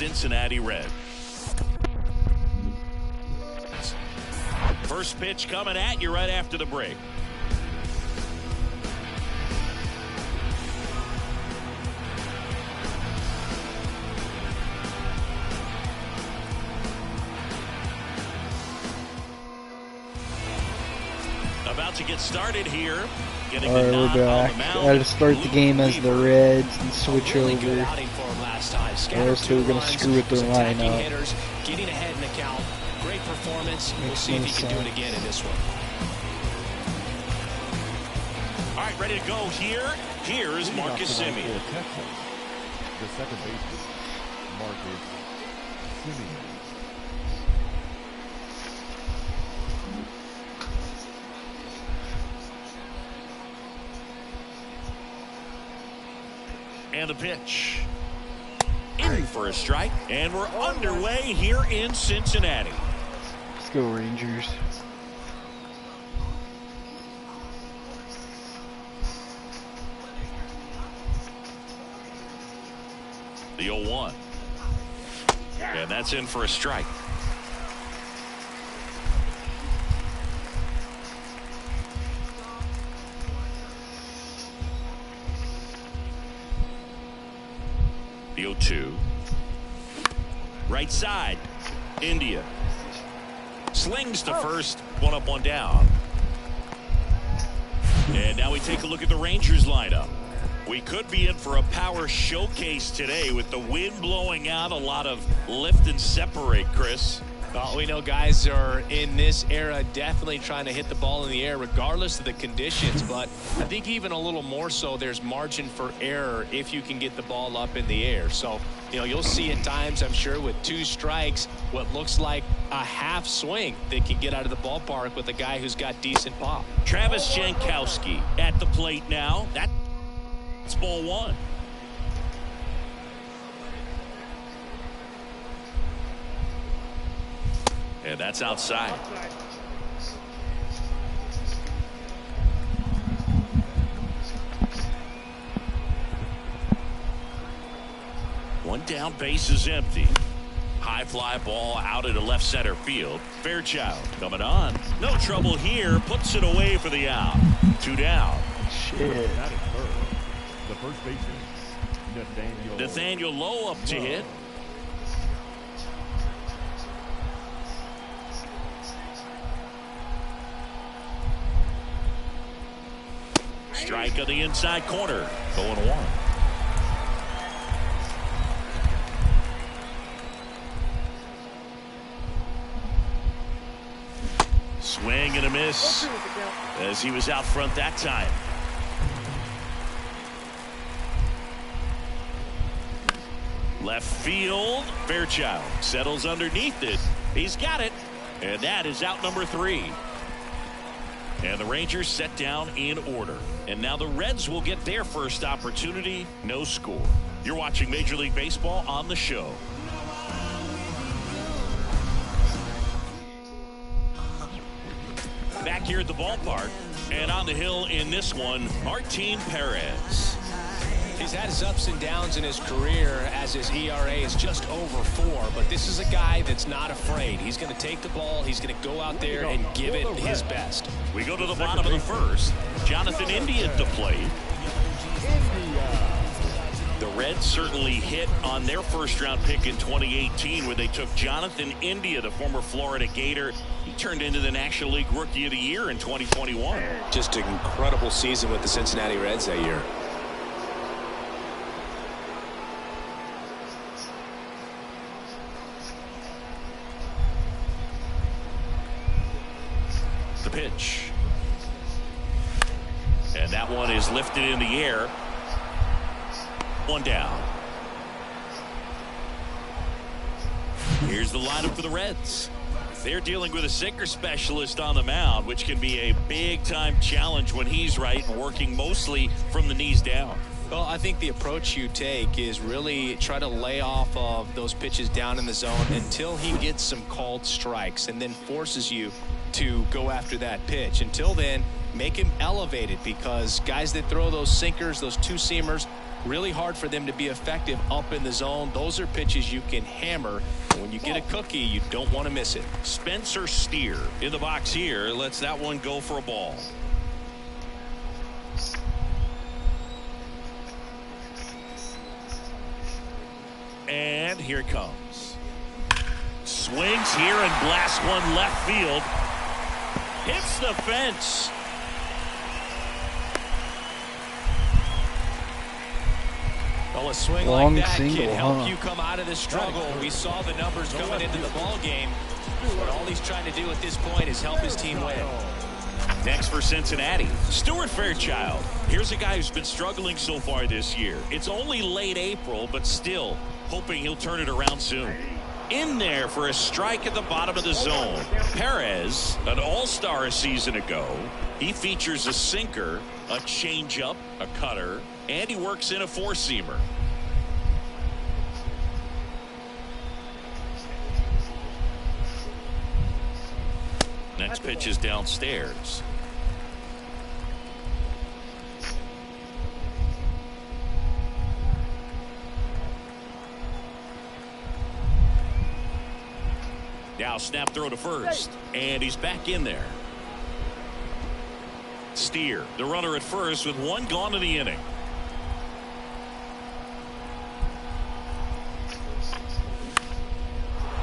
Cincinnati Reds. First pitch coming at you right after the break. About to get started here. Alright, we're back. I had to start the game as the Reds and switch over. Or else they were going to screw with their lineup. Getting ahead in the count. Great performance. We'll see if he can do it again in this one. All right, ready to go here. Here's Marcus Semien. The second baseman, Marcus Semien. And the pitch. In for a strike. And we're underway here in Cincinnati. Let's go, Rangers. The 0-1. And that's in for a strike. The 0-2. Right side. India. Slings to first. One up, one down. And now we take a look at the Rangers lineup. We could be in for a power showcase today with the wind blowing out. A lot of lift and separate, Chris. Well, we know guys are in this era definitely trying to hit the ball in the air regardless of the conditions, but I think even a little more so there's margin for error if you can get the ball up in the air. So, you know, you'll see at times, I'm sure, with 2 strikes, what looks like a half swing that can get out of the ballpark with a guy who's got decent pop. Travis Jankowski at the plate now. That's ball 1. And that's outside. One down, base is empty. High fly ball out into left center field. Fairchild coming on. No trouble here. Puts it away for the out. 2 down. Shit. The first baseman, Nathaniel Lowe up to hit. Strike on the inside corner. 0-1. Swing and a miss as he was out front that time. Left field. Fairchild settles underneath it. He's got it. And that is out number 3. And the Rangers set down in order. And now the Reds will get their first opportunity. No score. You're watching Major League Baseball on the show. Back here at the ballpark. And on the hill in this one, Martin Perez. He's had his ups and downs in his career as his ERA is just over 4, but this is a guy that's not afraid. He's going to take the ball. He's going to go out there and give it his best. We go to the bottom of the first. Jonathan India at the plate. The Reds certainly hit on their first-round pick in 2018 where they took Jonathan India, the former Florida Gator. He turned into the National League Rookie of the Year in 2021. Just an incredible season with the Cincinnati Reds that year. The pitch. And that one is lifted in the air. 1 down. Here's the lineup for the Reds. They're dealing with a sinker specialist on the mound, which can be a big-time challenge when he's right and working mostly from the knees down. Well, I think the approach you take is really try to lay off of those pitches down in the zone until he gets some called strikes and then forces you to go after that pitch. Until then, make him elevated, because guys that throw those sinkers, those 2-seamers, Really hard for them to be effective up in the zone. Those are pitches you can hammer. And when you get a cookie, you don't want to miss it. Spencer Steer in the box here. Lets that one go for a ball. And here it comes. Swings here and blasts one left field. Hits the fence. Well, a swing Long like that single, can help you come out of the struggle. We saw the numbers coming into the ball game. But all he's trying to do at this point is help his team win. Next for Cincinnati, Stuart Fairchild. Here's a guy who's been struggling so far this year. It's only late April, but still hoping he'll turn it around soon. In there for a strike at the bottom of the zone. Perez, an all-star a season ago. He features a sinker, a changeup, a cutter, and he works in a four-seamer. Next pitch is downstairs. Now snap throw to first, and he's back in there. Steer, the runner at first with one gone in the inning.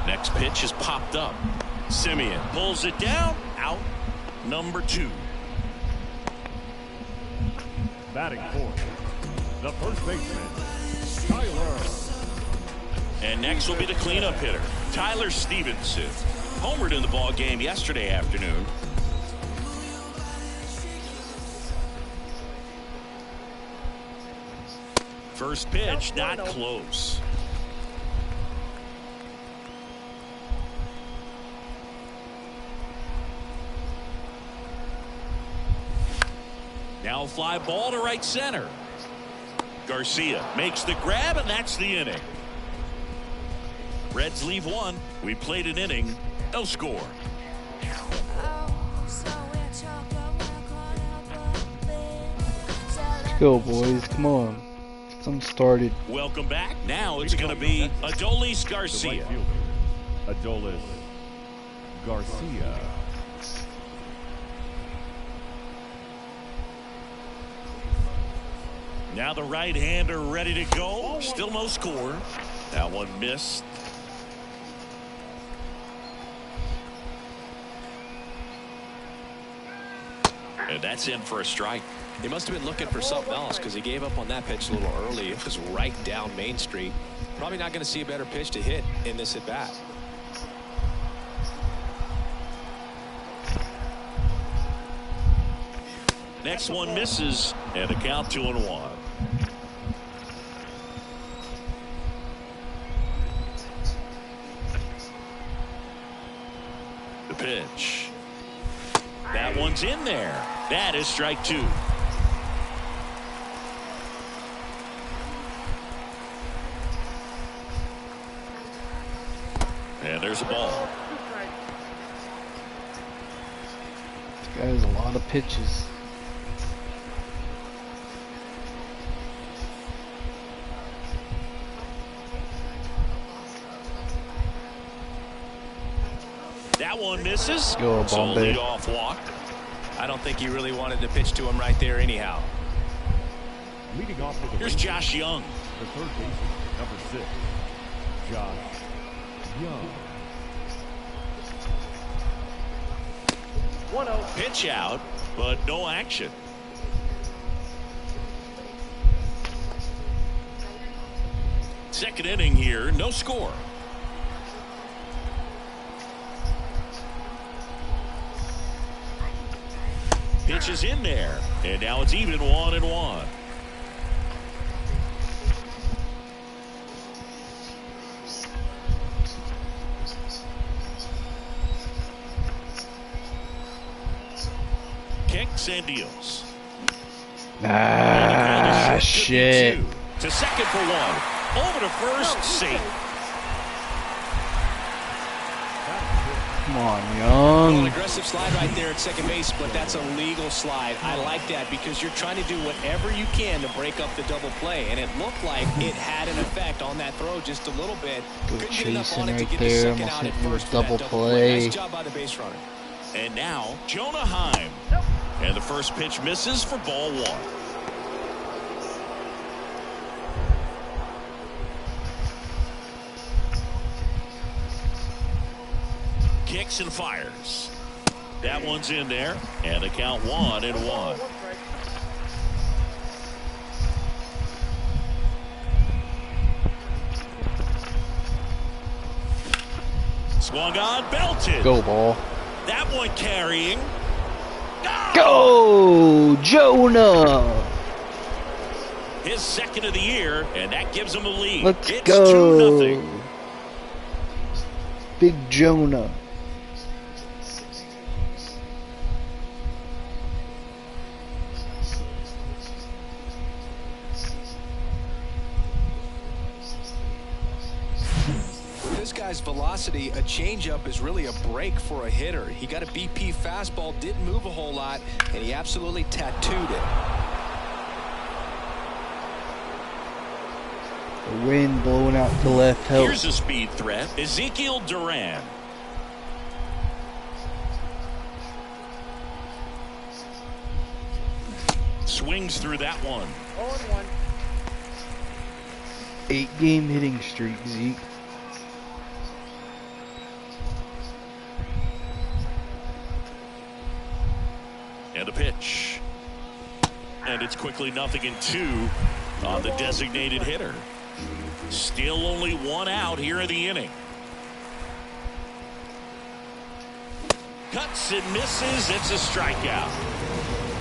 Next pitch is popped up. Simeon pulls it down. Out number 2. Batting fourth, the first baseman, Tyler. And next will be the cleanup hitter, Tyler Stevenson. Homered in the ball game yesterday afternoon. First pitch, not close. Now fly ball to right center. Garcia makes the grab, and that's the inning. Reds leave one. We played an inning. No score. Let's go, boys. Come on. Get something started. Welcome back. Now it's going to be Adolis The Garcia. right fielder, Adolis Garcia. Now the right-hander ready to go. Still no score. That one missed. And that's in for a strike. He must have been looking for something else because he gave up on that pitch a little early. It was right down Main Street. Probably not going to see a better pitch to hit in this at bat. Next one misses, and the count 2-1. The pitch. That one's in there. That is strike 2. And there's a ball. This guy has a lot of pitches. That one misses. Go, So Bombay. lead off walk. I don't think he really wanted to pitch to him right there anyhow. Leading off with the Here's Josh Young. The third baseman, number 6, Josh Young. 1-0. Pitch out, but no action. Second inning here, no score. Pitch is in there, and now it's even 1-1. Kicks and deals. Ah, shit. To second for 1. Over to first, safe. Come on, Well, an Young. aggressive slide right there at second base, but that's a legal slide. I like that because you're trying to do whatever you can to break up the double play, and it looked like it had an effect on that throw just a little bit. Good Couldn't get enough on chasing it to right get the there. second Almost out at hit first the for that double play. Nice job by the base runner. And now Jonah Heim. And the first pitch misses for ball one. Kicks and fires. That one's in there, and the count 1-1. Swung on, belted. Go, ball. That one carrying. Go, Jonah. His second of the year, and that gives him the lead. Let's it's go. 2-0. Big Jonah. This guy's velocity, a changeup is really a break for a hitter. He got a BP fastball, didn't move a whole lot, and he absolutely tattooed it. The wind blowing out to left Here's helps. a speed threat, Ezekiel Duran. Swings through that one. 8-game hitting streak, Zeke. And a pitch. And it's quickly 0-2 on the designated hitter. Still only one out here in the inning. Cuts and misses. It's a strikeout.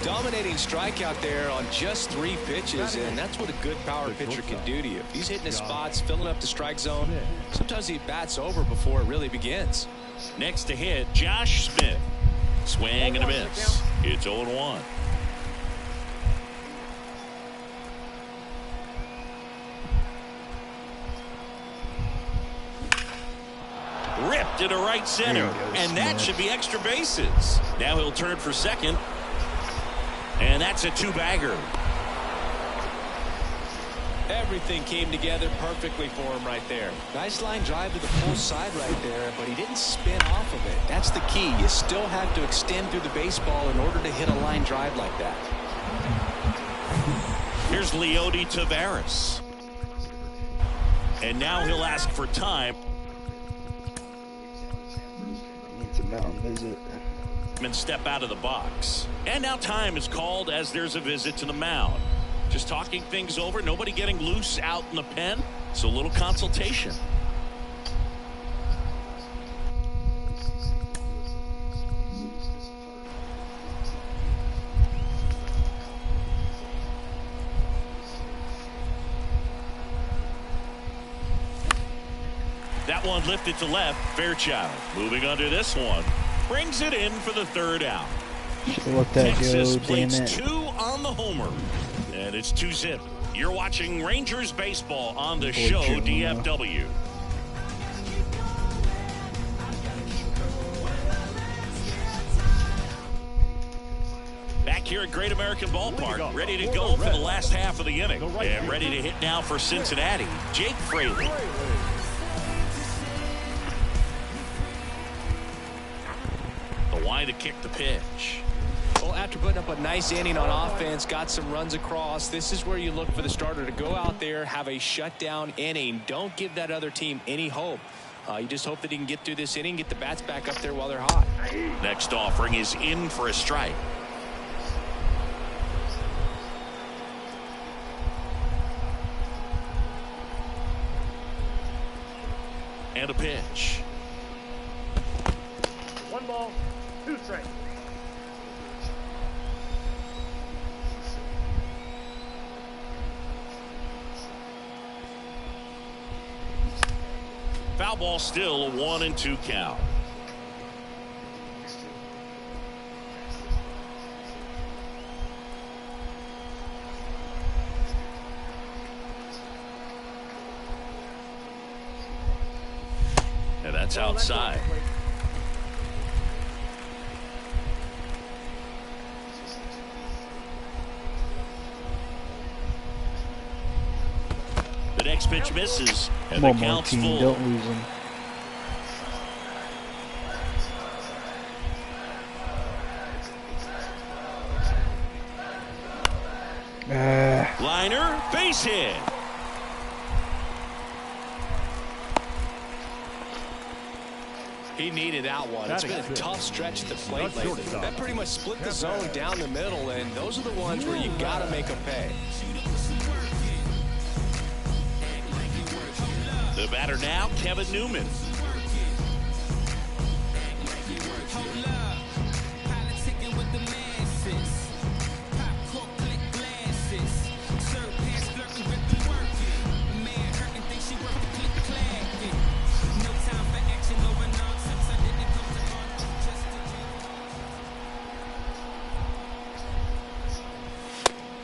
Dominating strikeout there on just 3 pitches, and that's what a good power pitcher can do to you. If he's hitting his spots, filling up the strike zone, sometimes he bats over before it really begins. Next to hit, Josh Smith. Swing and a miss. It's 0-1. Ripped into right center, and that should be extra bases. Now he'll turn for second, and that's a 2-bagger. Everything came together perfectly for him right there. Nice line drive to the full side right there, but he didn't spin off of it. That's the key. You still have to extend through the baseball in order to hit a line drive like that. Here's Leody Taveras. And now he'll ask for time. Needs a mountain visit. And step out of the box. And now time is called as there's a visit to the mound. Just talking things over, nobody getting loose out in the pen, so a little consultation. That one lifted to left. Fairchild moving under this one. Brings it in for the 3rd out. Should have let that Texas go, damn plates it. 2 on the homer. And it's 2-zip. You're watching Rangers baseball on the show, DFW. Back here at Great American Ballpark, ready to go for the last half of the inning. And ready to hit now for Cincinnati, Jake Fraley. The wide to kick the pitch. Well, after putting up a nice inning on offense, got some runs across, this is where you look for the starter to go out there, have a shutdown inning. Don't give that other team any hope. You just hope that he can get through this inning, get the bats back up there while they're hot. Next offering is in for a strike. And a pitch. 1 ball, 2 strikes. Foul ball, still a 1-2 count. And that's outside. First pitch misses, and Come the on, count's Martin, full. don't lose him. Liner, base hit. He needed that one. It's been a tough stretch at the plate lately. That pretty much split the zone down the middle, and those are the ones where you got to make them pay. The batter now, Kevin Newman.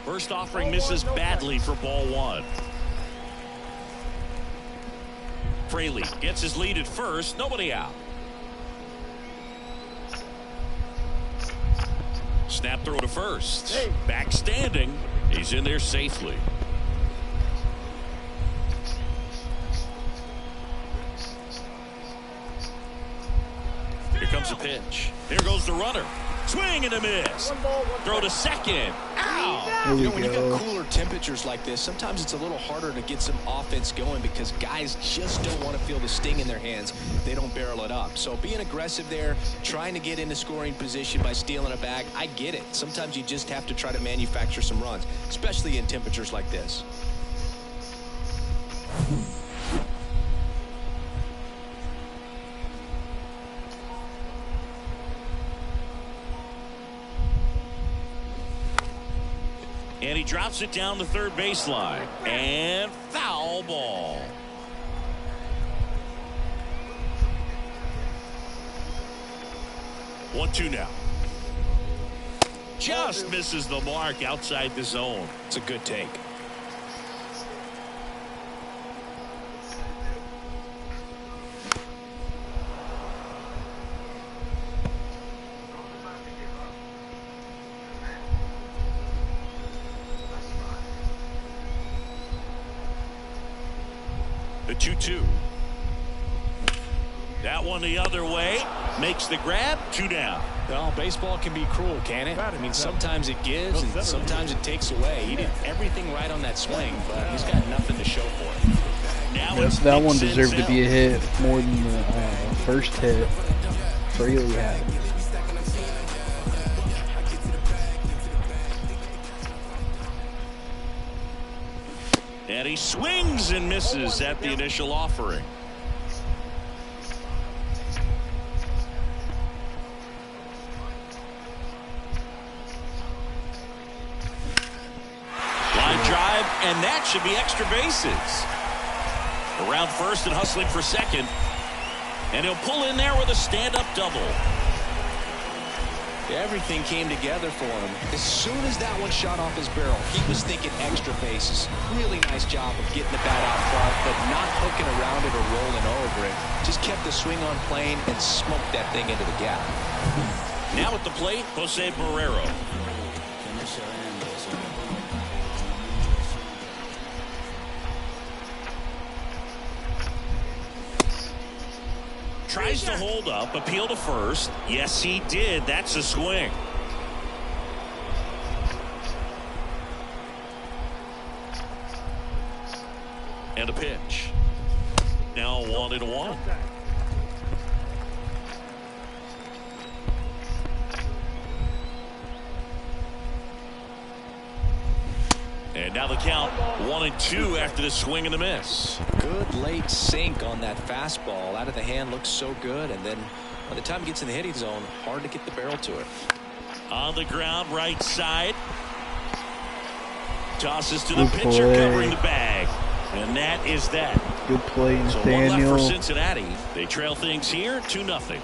First offering misses badly for ball one. Fraley gets his lead at first, nobody out. Snap throw to first. Back standing. He's in there safely. Here comes a pitch. Here goes the runner. Swing and a miss. Throw to second. Ow! You know, when you got cooler temperatures like this, sometimes it's a little harder to get some offense going because guys just don't want to feel the sting in their hands. They don't barrel it up. So being aggressive there, trying to get into scoring position by stealing a bag, I get it. Sometimes you just have to try to manufacture some runs, especially in temperatures like this. And he drops it down the third baseline. And foul ball. One-two now. Just misses the mark outside the zone. It's a good take. The 2-2. That one the other way. Makes the grab. 2 down. Well, baseball can be cruel, can it? I mean, sometimes it gives and sometimes it takes away. He did everything right on that swing, but he's got nothing to show for it. Now Yes, that one deserved to be a hit more than the first hit Fraley had. And he swings and misses at the initial offering. Line drive, and that should be extra bases. Around first and hustling for second. And he'll pull in there with a stand-up double. Everything came together for him. As soon as that one shot off his barrel, he was thinking extra bases. Really nice job of getting the bat out front, but not hooking around it or rolling over it. Just kept the swing on plane and smoked that thing into the gap. Now at the plate, Jose Barrero. Tries to hold up, appeal to first. Yes, he did. That's a swing. And a pitch. Now 1-1. And now the count 1-2 after the swing and a miss. Good late sink on that fastball. Out of the hand looks so good, and then by the time it gets in the hitting zone, hard to get the barrel to it. On the ground, right side. Tosses to the pitcher, covering the bag. And that is that. Good play, So one left Nathaniel. for Cincinnati. They trail things here 2-0.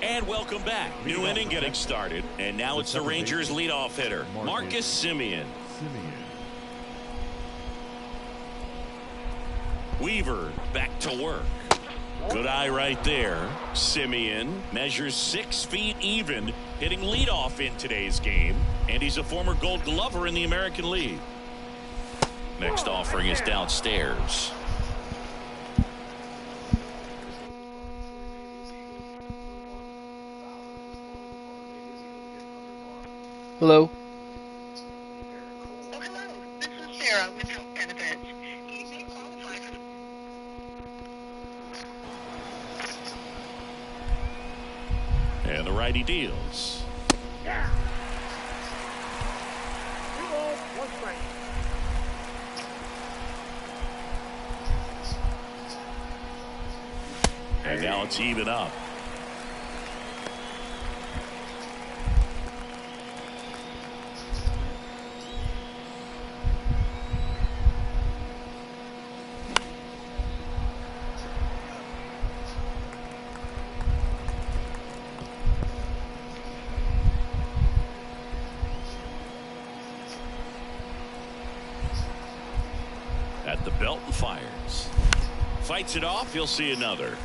And welcome back. New inning getting started. And now it's the Rangers leadoff hitter, Marcus Semien. Weaver back to work. Good eye right there. Simeon Measures 6 feet even, hitting leadoff in today's game. And he's a former Gold Glover in the American League. Next offering is downstairs. Hello? Oh, hello. This is Sarah with Health Benefits. You may qualify for And the righty deals. And now it's even up. At the belt and fires. Fights it off. You'll see another.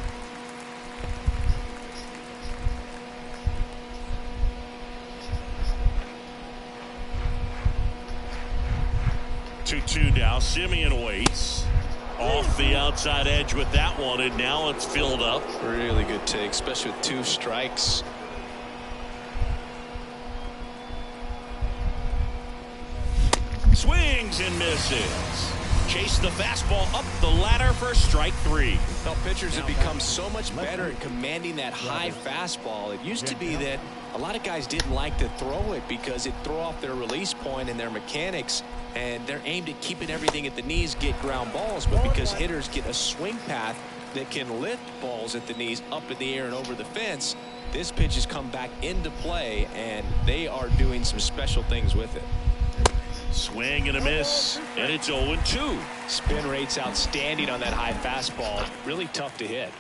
Two now. Simeon waits. Off the outside edge with that one, and now it's filled up. really good take, especially with 2 strikes. Swings and misses. Chase the fastball up the ladder for strike 3. Well, pitchers have become so much better at commanding that high fastball. It used to be that a lot of guys didn't like to throw it because it'd throw off their release point and their mechanics, and they're aimed at keeping everything at the knees, get ground balls. But because hitters get a swing path that can lift balls at the knees up in the air and over the fence, this pitch has come back into play, and they are doing some special things with it. Swing and a miss, and it's 0-2. Spin rate's outstanding on that high fastball. Really tough to hit.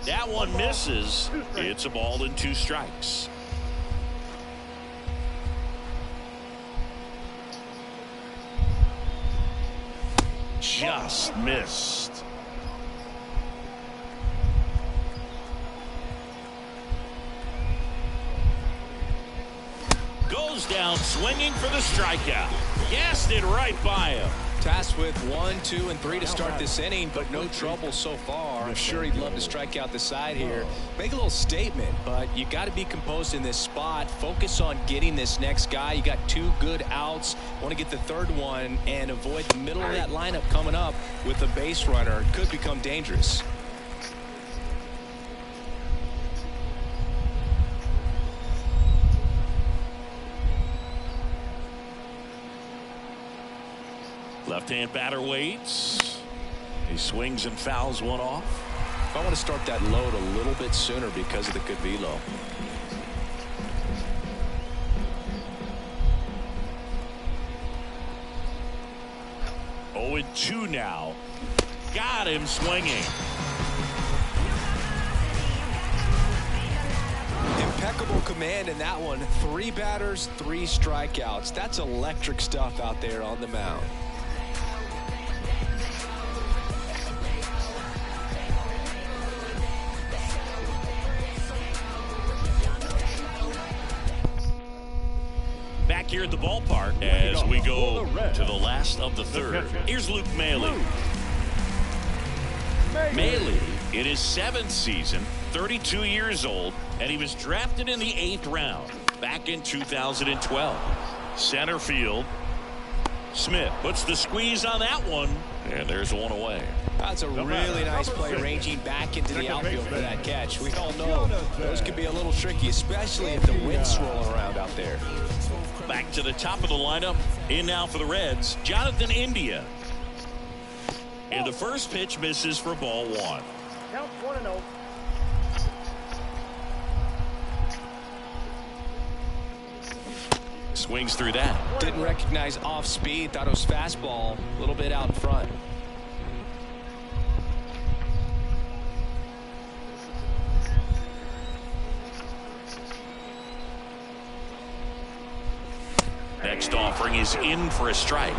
That one misses. It's a ball and 2 strikes. Just missed. Goes down swinging for the strikeout. Gassed it right by him. Tasked with 1, 2, and 3 to start this inning, but no trouble so far. I'm sure he'd love to strike out the side here. Make a little statement, but you got to be composed in this spot. Focus on getting this next guy. You got 2 good outs. Want to get the 3rd one and avoid the middle of that lineup coming up with a base runner. Could become dangerous. Left-hand batter waits. He swings and fouls one off. I want to start that load a little bit sooner because of the good velo. Oh, and 2 now. Got him swinging. Impeccable command in that one. 3 batters, 3 strikeouts. That's electric stuff out there on the mound. Back here at the ballpark as we go to the last of the 3rd. Here's Luke Maile. Maile in his 7th season, 32 years old, and he was drafted in the 8th round back in 2012. Center field. Smith puts the squeeze on that one, and there's one away. That's a really nice play, ranging back into the outfield for that catch. We all know those can be a little tricky, especially if the wind's swirling around out there. Back to the top of the lineup. In now for the Reds, Jonathan India. And the first pitch misses for ball 1. Count 1-0. Swings through that. Didn't recognize off speed, thought it was fastball, a little bit out in front. Next offering is in for a strike.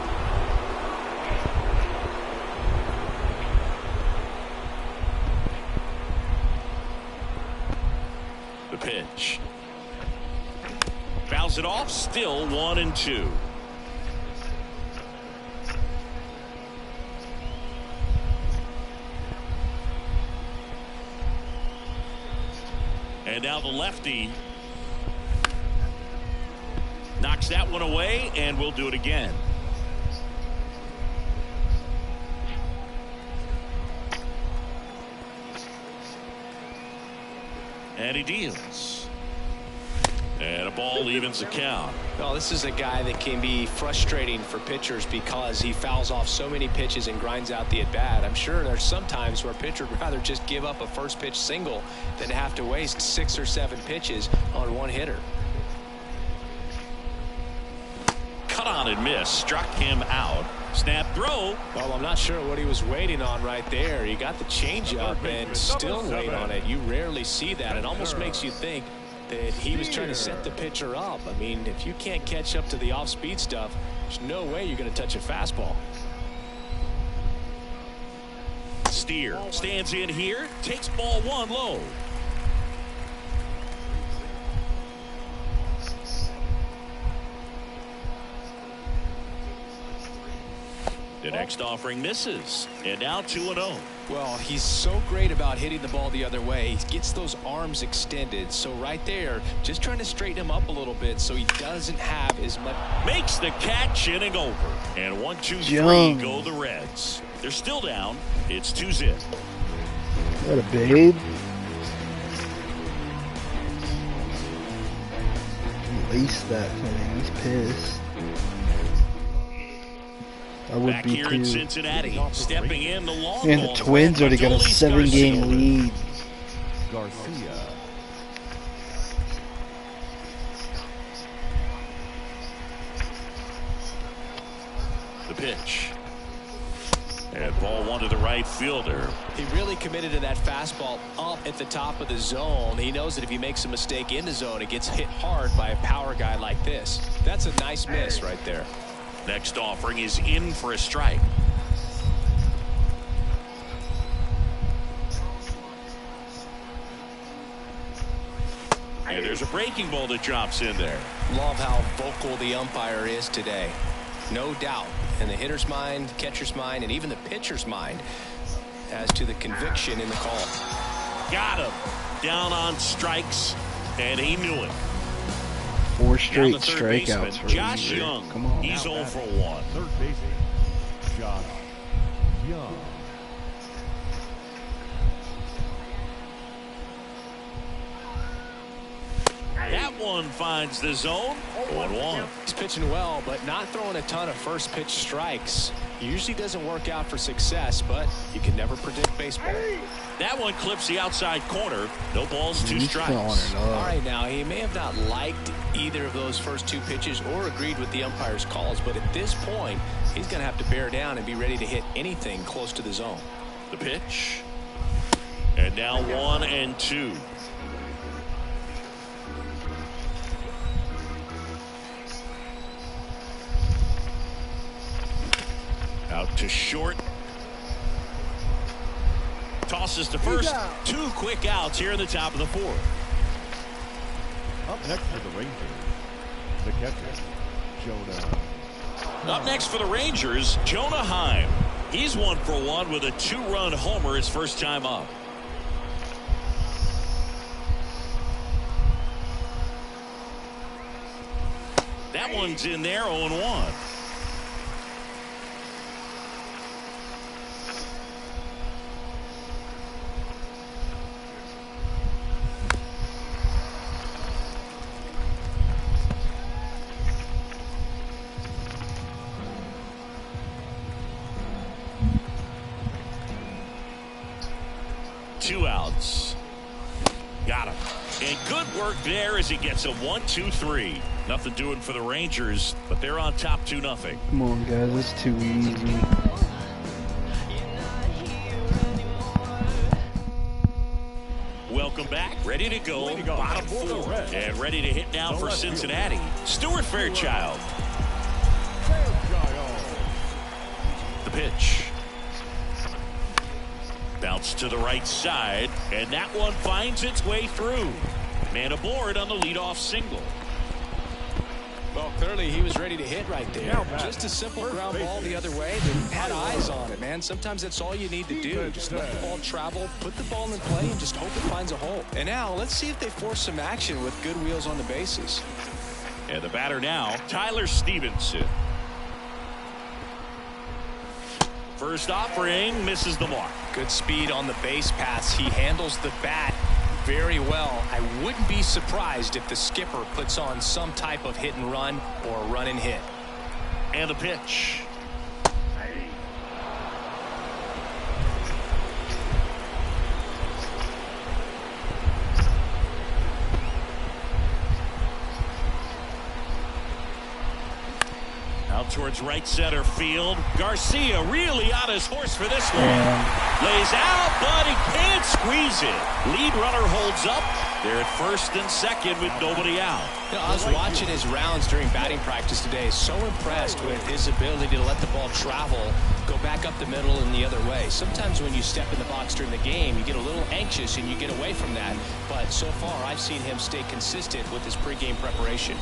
pitch. Fouls it off. Still 1-2. And now the lefty knocks that one away, and we'll do it again. And he deals. And a ball evens the count. Well, this is a guy that can be frustrating for pitchers because he fouls off so many pitches and grinds out the at-bat. I'm sure there's some times where a pitcher would rather just give up a first pitch single than have to waste 6 or 7 pitches on one hitter. Cut on and miss. Struck him out. Snap throw. Well, I'm not sure what he was waiting on right there. He got the changeup and still wait on it. You rarely see that. It almost makes you think that he was trying to set the pitcher up. I mean, if you can't catch up to the off-speed stuff, there's no way you're going to touch a fastball. Steer stands in here, takes ball 1 low. The next offering misses, and now 2-0. Well, he's so great about hitting the ball the other way. He gets those arms extended. So right there, just trying to straighten him up a little bit so he doesn't have as much. Makes the catch, inning over. And 1-2-3 Young. go the Reds. They're still down. It's 2-0. What a babe. He laced that thing. He's pissed. I would Back be here in too. Cincinnati, stepping in the long And the ball. Twins already got a Adolis 7-game Garcia. lead. Garcia. The pitch. And ball 1 to the right fielder. He really committed to that fastball up at the top of the zone. He knows that if he makes a mistake in the zone, it gets hit hard by a power guy like this. That's a nice miss right there. Next offering is in for a strike. And there's a breaking ball that drops in there. Love how vocal the umpire is today. No doubt in the hitter's mind, catcher's mind, and even the pitcher's mind as to the conviction in the call. Got him. Down on strikes, and he knew it. 4 Down straight the third strikeouts baseman, for Josh Weaver. Young. Come on. He's 0 for 1. Third baseman, Josh Young. That one finds the zone. 1-1. He's pitching well, but not throwing a ton of first pitch strikes. Usually doesn't work out for success, but you can never predict baseball. That one clips the outside corner. No balls, 2 He's throwing strikes. it All up. right, now he may have not liked either of those first 2 pitches or agreed with the umpire's calls, but at this point, he's going to have to bear down and be ready to hit anything close to the zone. The pitch. And now 1-2. Out to short. Tosses to first. 2 quick outs here in the top of the 4th. Up next for the Rangers, the catcher, Jonah. Up next for the Rangers, Jonah Heim. He's 1 for 1 with a 2-run homer his first time up. That one's in there, 0-1. Two outs. Got him. And good work there as he gets a 1-2-3. Nothing doing for the Rangers, but they're on top 2-0. Come on, guys. That's too easy. Welcome back. Ready to go. Bottom 4. And ready to hit now for Cincinnati. Stuart Fairchild. The pitch. Bounce to the right side, and that one finds its way through. Man aboard on the leadoff single. Well, clearly he was ready to hit right there. Just a simple ground ball the other way, but he had eyes on it, man. Sometimes that's all you need to do. Just let the ball travel, put the ball in play, and just hope it finds a hole. And now, let's see if they force some action with good wheels on the bases. And the batter now, Tyler Stevenson. First offering misses the mark. Good speed on the base paths. He handles the bat very well. I wouldn't be surprised if the skipper puts on some type of hit and run or run and hit. And the pitch. Out towards right center field. Garcia really on his horse for this one. Lays out, but he can't squeeze it. Lead runner holds up. They're at first and second with nobody out. You know, I was watching his rounds during batting practice today. So impressed with his ability to let the ball travel, go back up the middle and the other way. Sometimes when you step in the box during the game, you get a little anxious and you get away from that. But so far, I've seen him stay consistent with his pregame preparation.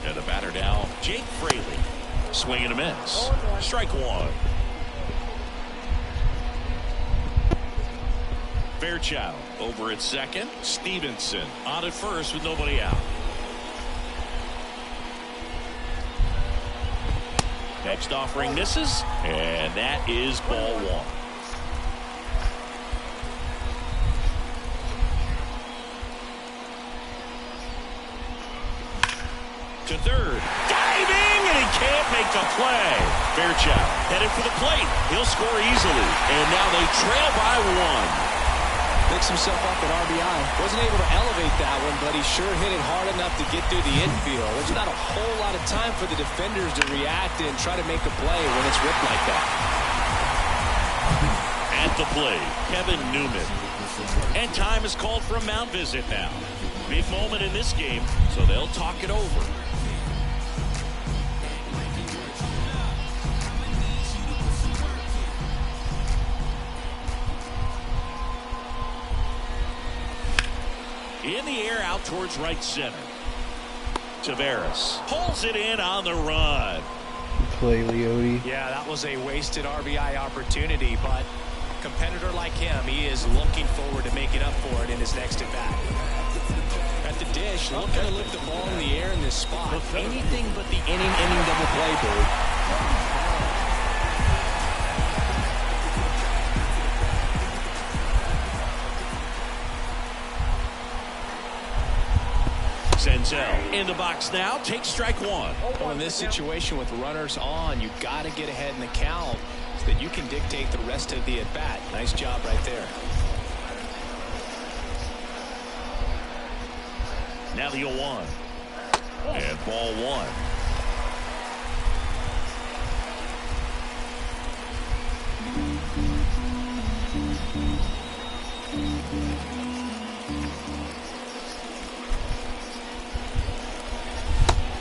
And the batter now, Jake Fraley. Swing and a miss. Strike one. Fairchild over at second. Stevenson on at first with nobody out. Next offering misses, and that is ball one. To third, diving, and he can't make the play. Fairchild headed for the plate. He'll score easily, and now they trail by one. Picks himself up at RBI. Wasn't able to elevate that one, but he sure hit it hard enough to get through the infield. There's not a whole lot of time for the defenders to react and try to make a play when it's ripped like that. At the plate, Kevin Newman. And time is called for a mound visit now. Big moment in this game, so they'll talk it over. In the air out towards right center. Taveras pulls it in on the run. Play, Leote. Yeah, that was a wasted RBI opportunity, but a competitor like him, he is looking forward to making up for it in his next at-bat. At the dish, looking to lift the ball in the air in this spot. Anything but the inning double play, dude. Senzel in the box now, takes strike one. Well, in this situation with runners on, you've got to get ahead in the count so that you can dictate the rest of the at-bat. Nice job right there. Now the 0-1. And ball one.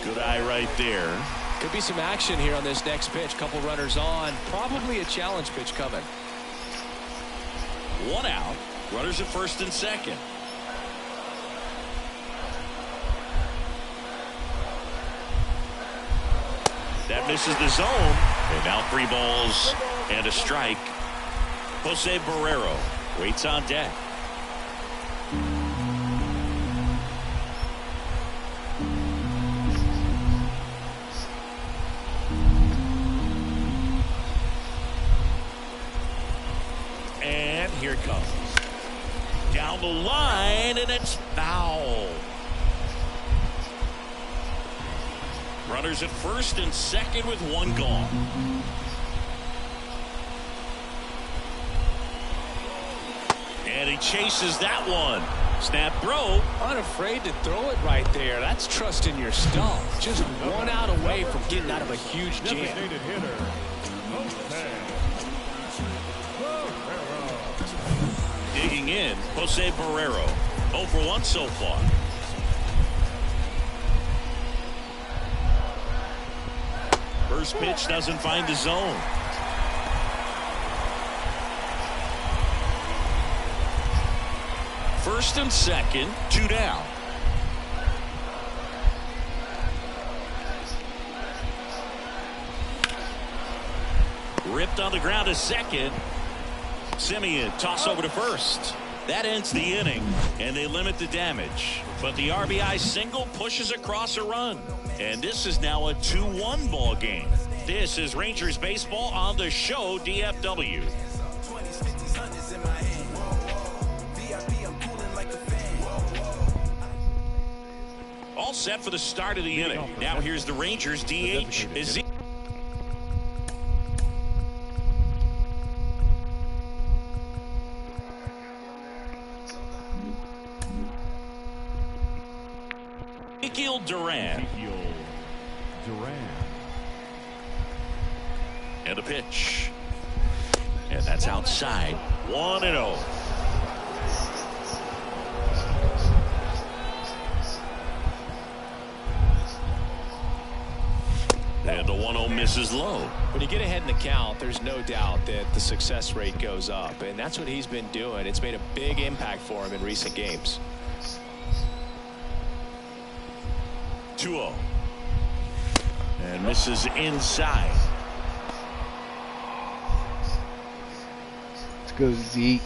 Good eye right there. Could be some action here on this next pitch. Couple runners on. Probably a challenge pitch coming. One out. Runners at first and second. That misses the zone. And now 3 balls and a strike. Jose Barrero waits on deck. And here it comes. Down the line, and it's foul. Runners at first and second with 1 gone. And he chases that one. Snap throw. Unafraid to throw it right there. That's trusting your stuff. Just 1 out away from getting out of a huge jam. Designated hitter. Digging in, Jose Barrero. 0 for 1 so far. First pitch doesn't find the zone. 1st and 2nd, 2 down. Ripped on the ground to second. Simeon toss over to first. That ends the inning, and they limit the damage. But the RBI single pushes across a run. And this is now a 2-1 ball game. This is Rangers baseball on the show DFW. All set for the start of the inning. Now here's the Rangers DH. Ezekiel Duran. And a pitch. And that's outside. 1-0. And the 1-0 misses low. When you get ahead in the count, there's no doubt that the success rate goes up, and that's what he's been doing. It's made a big impact for him in recent games. 2-0. And misses inside. Let's go, Zeke.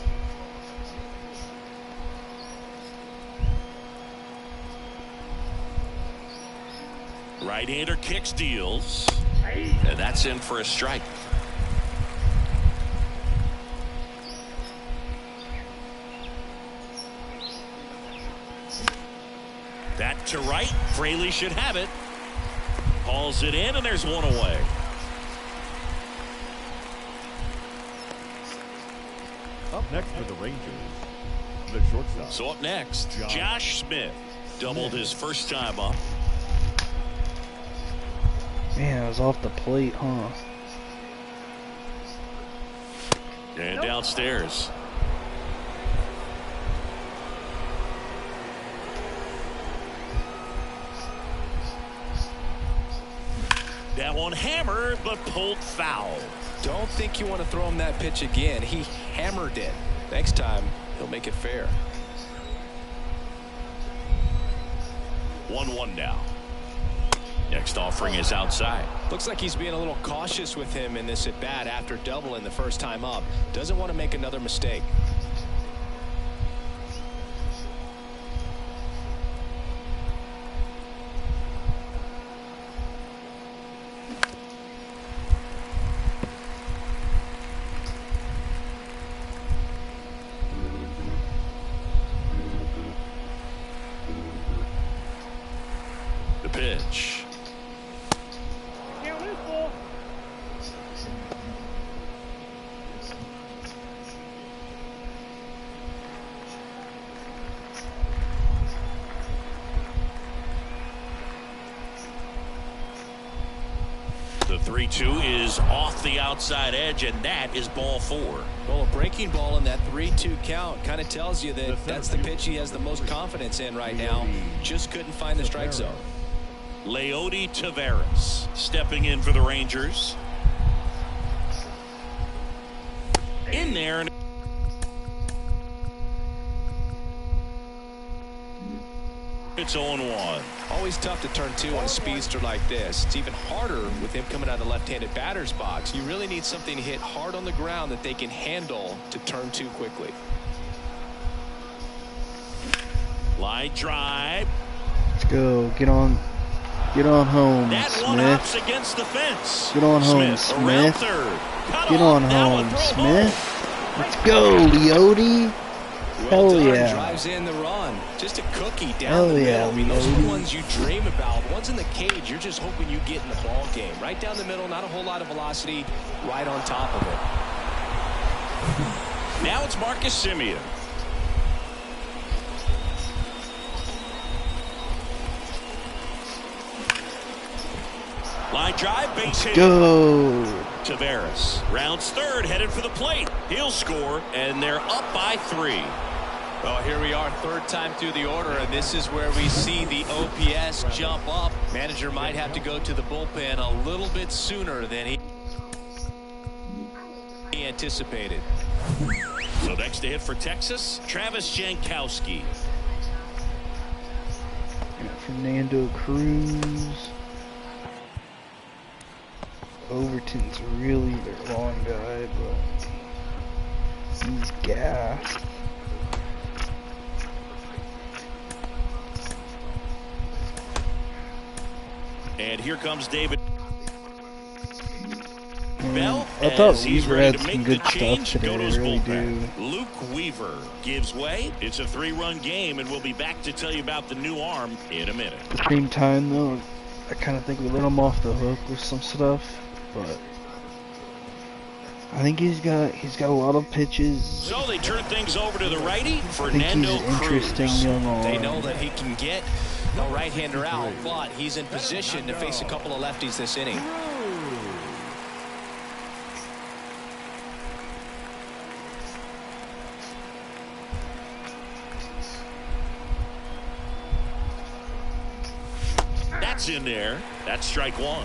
Right-hander kicks, deals. And that's in for a strike. That to right. Fraley should have it. Hauls it in, and there's one away. Up next for the Rangers, the shortstop. So up next, Josh Smith. Doubled his first time up. Man, I was off the plate, huh? And downstairs. That one hammered, but pulled foul. Don't think you want to throw him that pitch again. He hammered it. Next time, he'll make it fair. 1-1 now. Next offering is outside. Looks like he's being a little cautious with him in this at bat after doubling the first time up. Doesn't want to make another mistake. The pitch. The 3-2 is off the outside edge, and that is ball 4. Well, a breaking ball in that 3-2 count kind of tells you that that's the pitch he has the most confidence in right now. Just couldn't find the strike zone. Leody Taveras stepping in for the Rangers. In there. It's 0-1. Always tough to turn 2 on a speedster like this. It's even harder with him coming out of the left-handed batter's box. You really need something to hit hard on the ground that they can handle to turn 2 quickly. Line drive. Let's go. Get on home, That one hops Smith. against the fence. Get on home, Smith. Around Smith. third. Cut Get off. on Now a home, throw Smith. Let's go, Leody. Well Hell done. yeah. Drives in the run. Just a cookie down Hell the middle. yeah, I mean, those are the Leody. ones you dream about. Ones in the cage, you're just hoping you get in the ball game. Right down the middle, not a whole lot of velocity, right on top of it. Now it's Marcus Simeon. Line drive, base hit. Go. Taveras rounds third, headed for the plate. He'll score, and they're up by 3. Well, here we are, third time through the order, and this is where we see the OPS jump up. Manager might have to go to the bullpen a little bit sooner than he anticipated. So next to hit for Texas, Travis Jankowski. Fernando Cruz. Overton's really their long guy, but he's gassed. And here comes David Bell. I thought Weaver had some good stuff today, I really do. Luke Weaver gives way. It's a 3-run game, and we'll be back to tell you about the new arm in a minute. At the same time, though, I kind of think we let him off the hook with some stuff, but I think he's got a lot of pitches. So they turn things over to the righty, I think he's Fernando an interesting Cruz. young arm. They know that he can get a right-hander out, but he's in position to face a couple of lefties this inning. That's in there. That's strike one.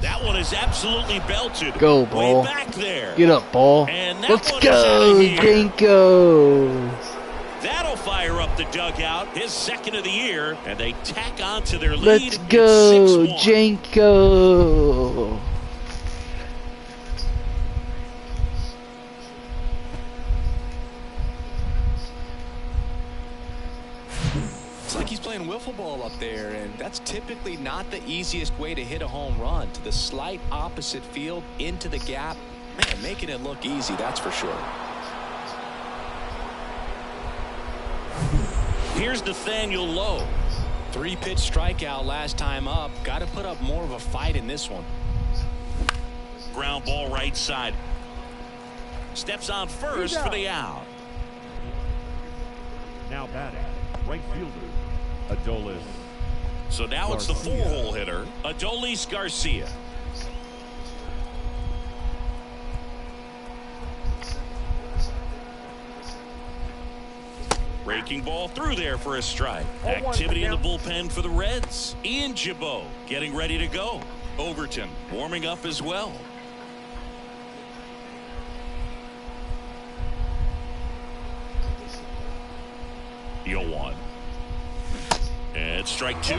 That one is absolutely belted. Go, ball. Way back there. Get up, ball. And that Let's one go, is outta here. Janko. That'll fire up the dugout. His second of the year, and they tack on to their lead. Let's go, It's 6-1. Janko. It's like he's playing wiffle ball up there, and that's typically not the easiest way to hit a home run. To the slight opposite field, into the gap. Man, making it look easy, that's for sure. Here's Nathaniel Lowe. 3-pitch strikeout last time up. Got to put up more of a fight in this one. Ground ball right side. Steps on first for the out. Now batting, right fielder, Adolis. So now it's the Garcia. 4-hole hitter, Adolis Garcia. Breaking ball through there for a strike. Activity in the bullpen for the Reds. Ian Gibaut getting ready to go. Overton warming up as well. The 0-1. And strike two.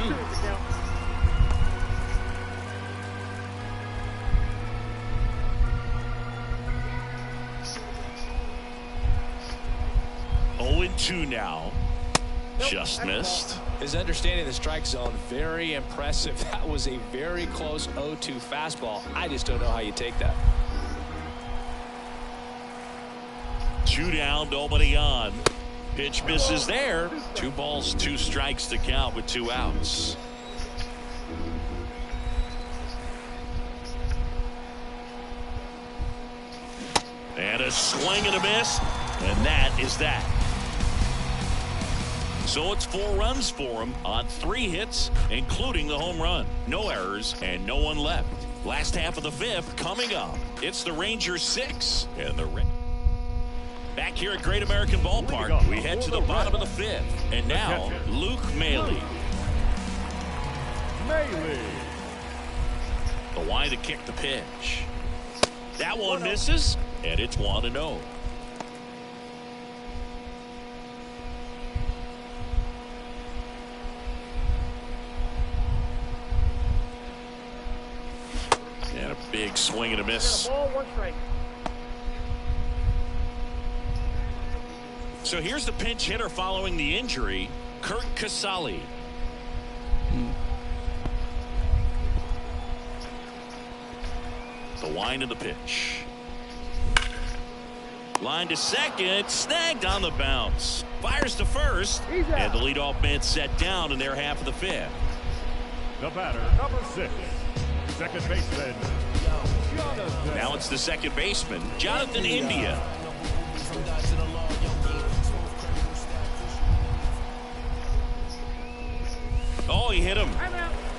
Oh, 0-2 now. Just missed. His understanding of the strike zone, very impressive. That was a very close 0-2 fastball. I just don't know how you take that. 2 down, nobody on. Pitch misses there. 2 balls, 2 strikes to count with 2 outs. And a swing and a miss. And that is that. So it's 4 runs for him on 3 hits, including the home run. No errors and no one left. Last half of the 5th coming up. It's the Rangers 6 and the back here at Great American Ballpark. We head to the bottom of the 5th. And now Luke Maile. The wind to kick the pitch. That one misses, and it's 1-0. And a big swing and a miss. So here's the pinch hitter following the injury, Curt Casali. The wind of the pitch. Line to second, snagged on the bounce. Fires to first, and the leadoff man set down in their half of the 5th. The batter, number 6, second baseman, Jonathan. Now it's the second baseman, Jonathan India. Oh, he hit him.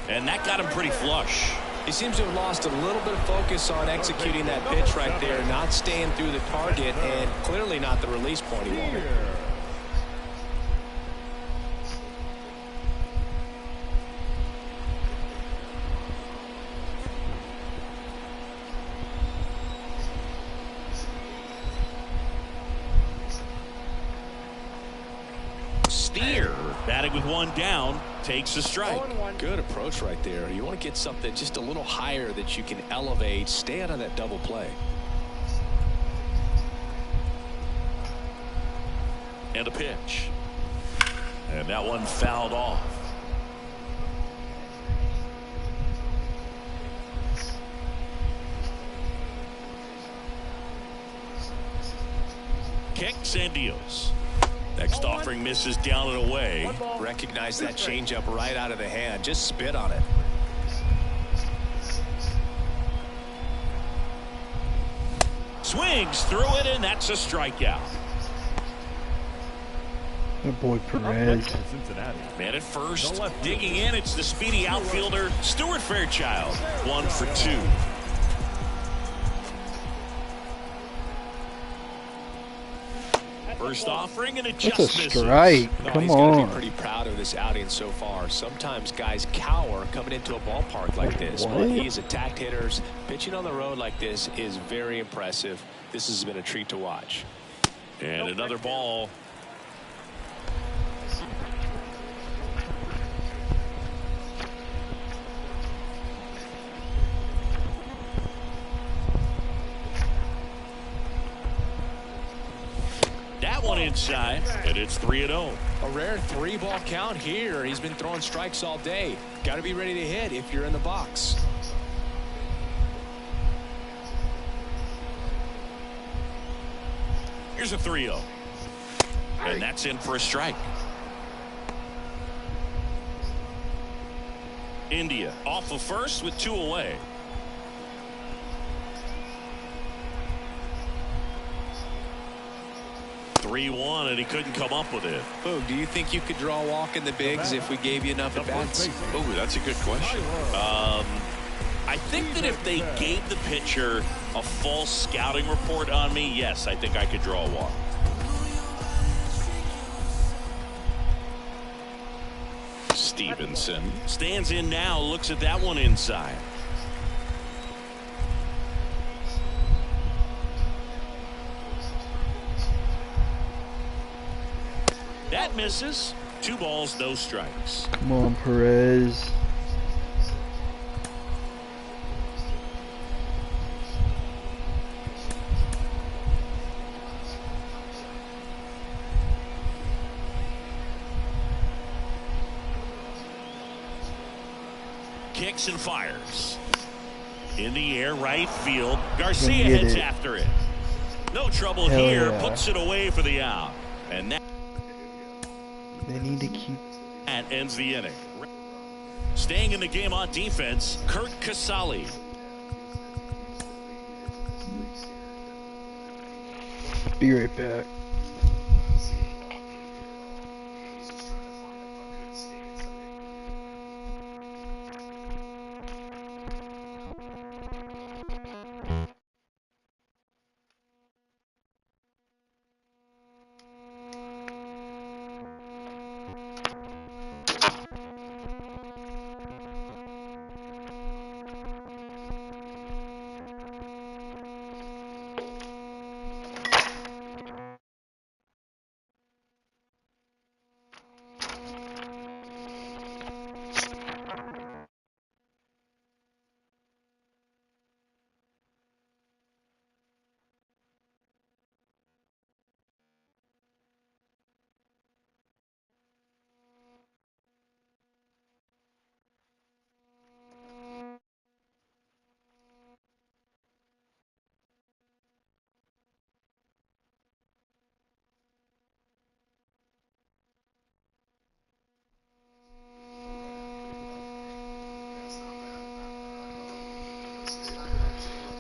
And that got him pretty flush. He seems to have lost a little bit of focus on executing that pitch right there, not staying through the target, and clearly not the release point he wanted. Steer, batting with one down, takes a strike. Good approach right there. You want to get something just a little higher that you can elevate. Stay out of that double play. And a pitch. And that one fouled off. Kicks and deals. Next offering misses down and away. Recognize that changeup right out of the hand. Just spit on it. Swings through it, and that's a strikeout. Good boy, Perez. Man at first, digging in, it's the speedy outfielder, Stuart Fairchild. 1 for 2. First offering, and it just That's a misses. strike. Come He's got to on. be pretty proud of this outing so far. Sometimes guys cower coming into a ballpark like this. What? But he's attacked hitters. Pitching on the road like this is very impressive. This has been a treat to watch. And another ball. That one inside, and it's 3-0. A rare 3-ball count here. He's been throwing strikes all day. Got to be ready to hit if you're in the box. Here's a 3-0. And that's in for a strike. India off of first with 2 away. (3-1), and he couldn't come up with it. Boog, do you think you could draw a walk in the bigs if we gave you enough at-bats? Oh, that's a good question. I think that if they gave the pitcher a full scouting report on me, yes, I think I could draw a walk. Stevenson stands in now, looks at that one inside. That misses. 2 balls, no strikes. Come on, Perez. Kicks and fires. In the air, right field. Garcia Get heads it. after it. No trouble Hell here. yeah. Puts it away for the out. And that They need to keep. ends the inning. Staying in the game on defense, Kurt Casale. Be right back.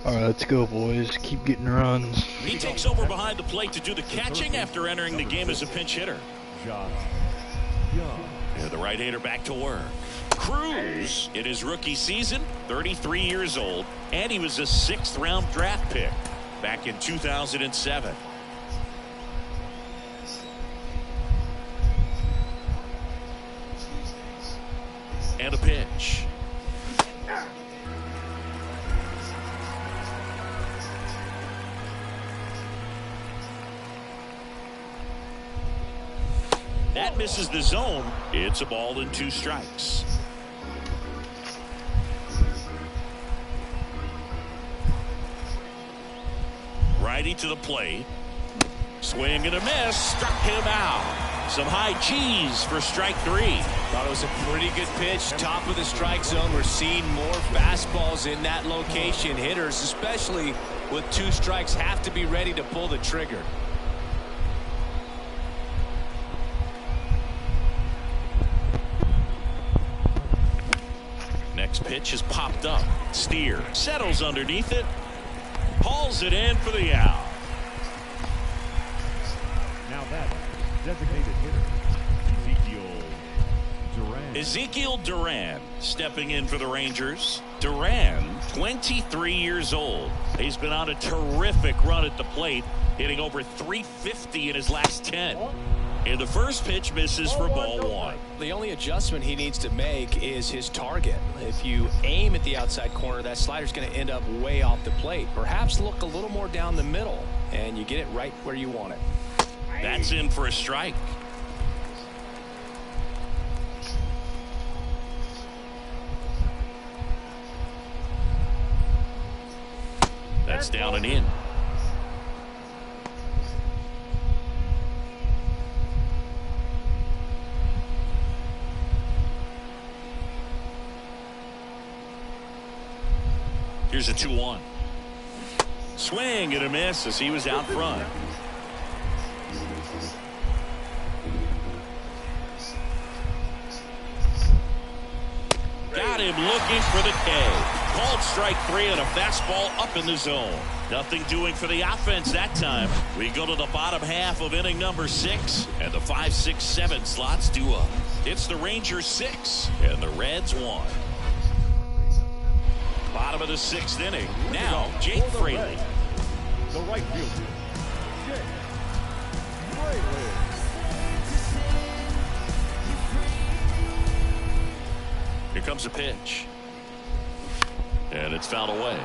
Alright, let's go, boys. Keep getting runs. He takes over behind the plate to do the catching after entering the game as a pinch hitter. Josh Young. Yeah, the right-hander back to work. Cruz in his rookie season, 33 years old, and he was a 6th-round draft pick back in 2007. And a pitch. That misses the zone. It's a ball and 2 strikes. Righty to the plate. Swing and a miss. Struck him out. Some high cheese for strike 3. Thought it was a pretty good pitch. Top of the strike zone. We're seeing more fastballs in that location. Hitters, especially with 2 strikes, have to be ready to pull the trigger. Next pitch is popped up. Steer settles underneath it. Hauls it in for the out. Now that designated hitter, Ezekiel Duran stepping in for the Rangers. Duran, 23 years old. He's been on a terrific run at the plate, hitting over .350 in his last 10. And the first pitch misses for ball 1. The only adjustment he needs to make is his target. If you aim at the outside corner, that slider's going to end up way off the plate. Perhaps look a little more down the middle, and you get it right where you want it. That's in for a strike. That's down and in. Here's a 2-1. Swing and a miss as he was out front. Got him looking for the K. Called strike 3 and a fastball up in the zone. Nothing doing for the offense that time. We go to the bottom half of inning number 6, and the 5, 6, 7 slots due up. It's the Rangers 6 and the Reds 1. Bottom of the 6th inning. Now Jake Fraley. The right fielder, Jake Fraley. Here comes a pitch. And it's fouled away.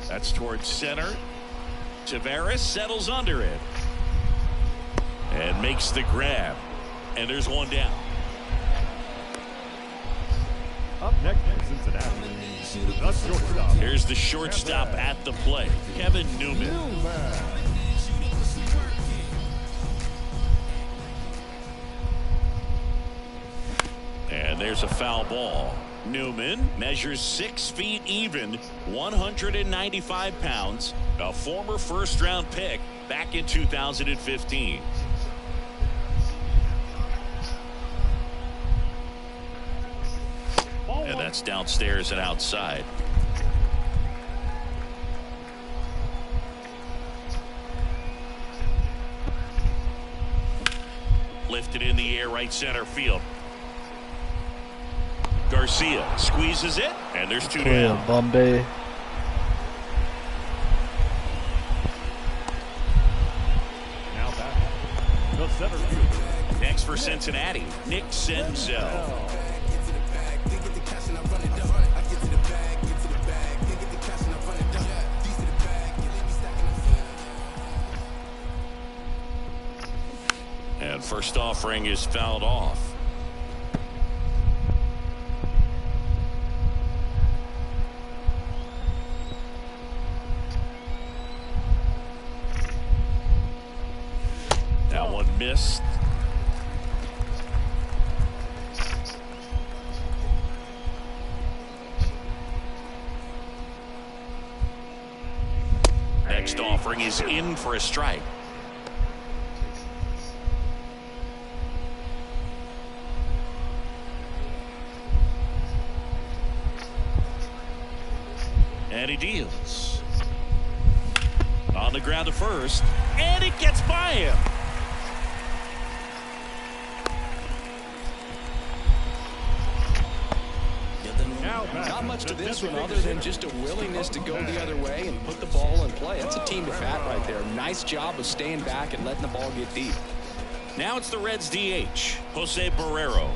That's towards center. Taveras settles under it. And makes the grab. And there's one down. Up next in Cincinnati, the shortstop. Here's the shortstop at the plate, Kevin Newman. And there's a foul ball. Newman measures 6 feet even, 195 pounds, a former first-round pick back in 2015. And that's downstairs and outside. Lifted in the air, right center field. Garcia squeezes it, and there's 2 down. Bombay. Now back, the center fielder. Next for Cincinnati, Nick Senzel. And first offering is fouled off. That one missed. Next offering is in for a strike. And he deals. On the ground to first, and it gets by him. Not much to this one other than just a willingness to go the other way and put the ball in play. That's a team to fat right there. Nice job of staying back and letting the ball get deep. Now it's the Reds DH, Jose Barrero.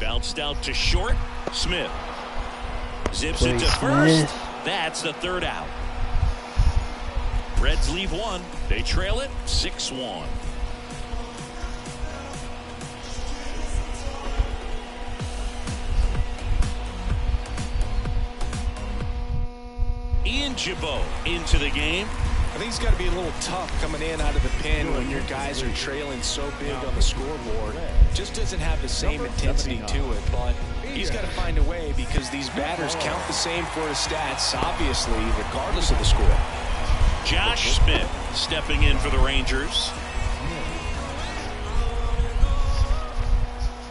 Bounced out to short. Smith zips it to first. That's the third out. Reds leave one. They trail it 6-1. Ian Gibaut into the game. I think it's got to be a little tough coming in out of the pen when your guys are trailing so big on the scoreboard. Just doesn't have the same intensity to it, but he's got to find a way because these batters count the same for his stats, obviously, regardless of the score. Josh Smith stepping in for the Rangers.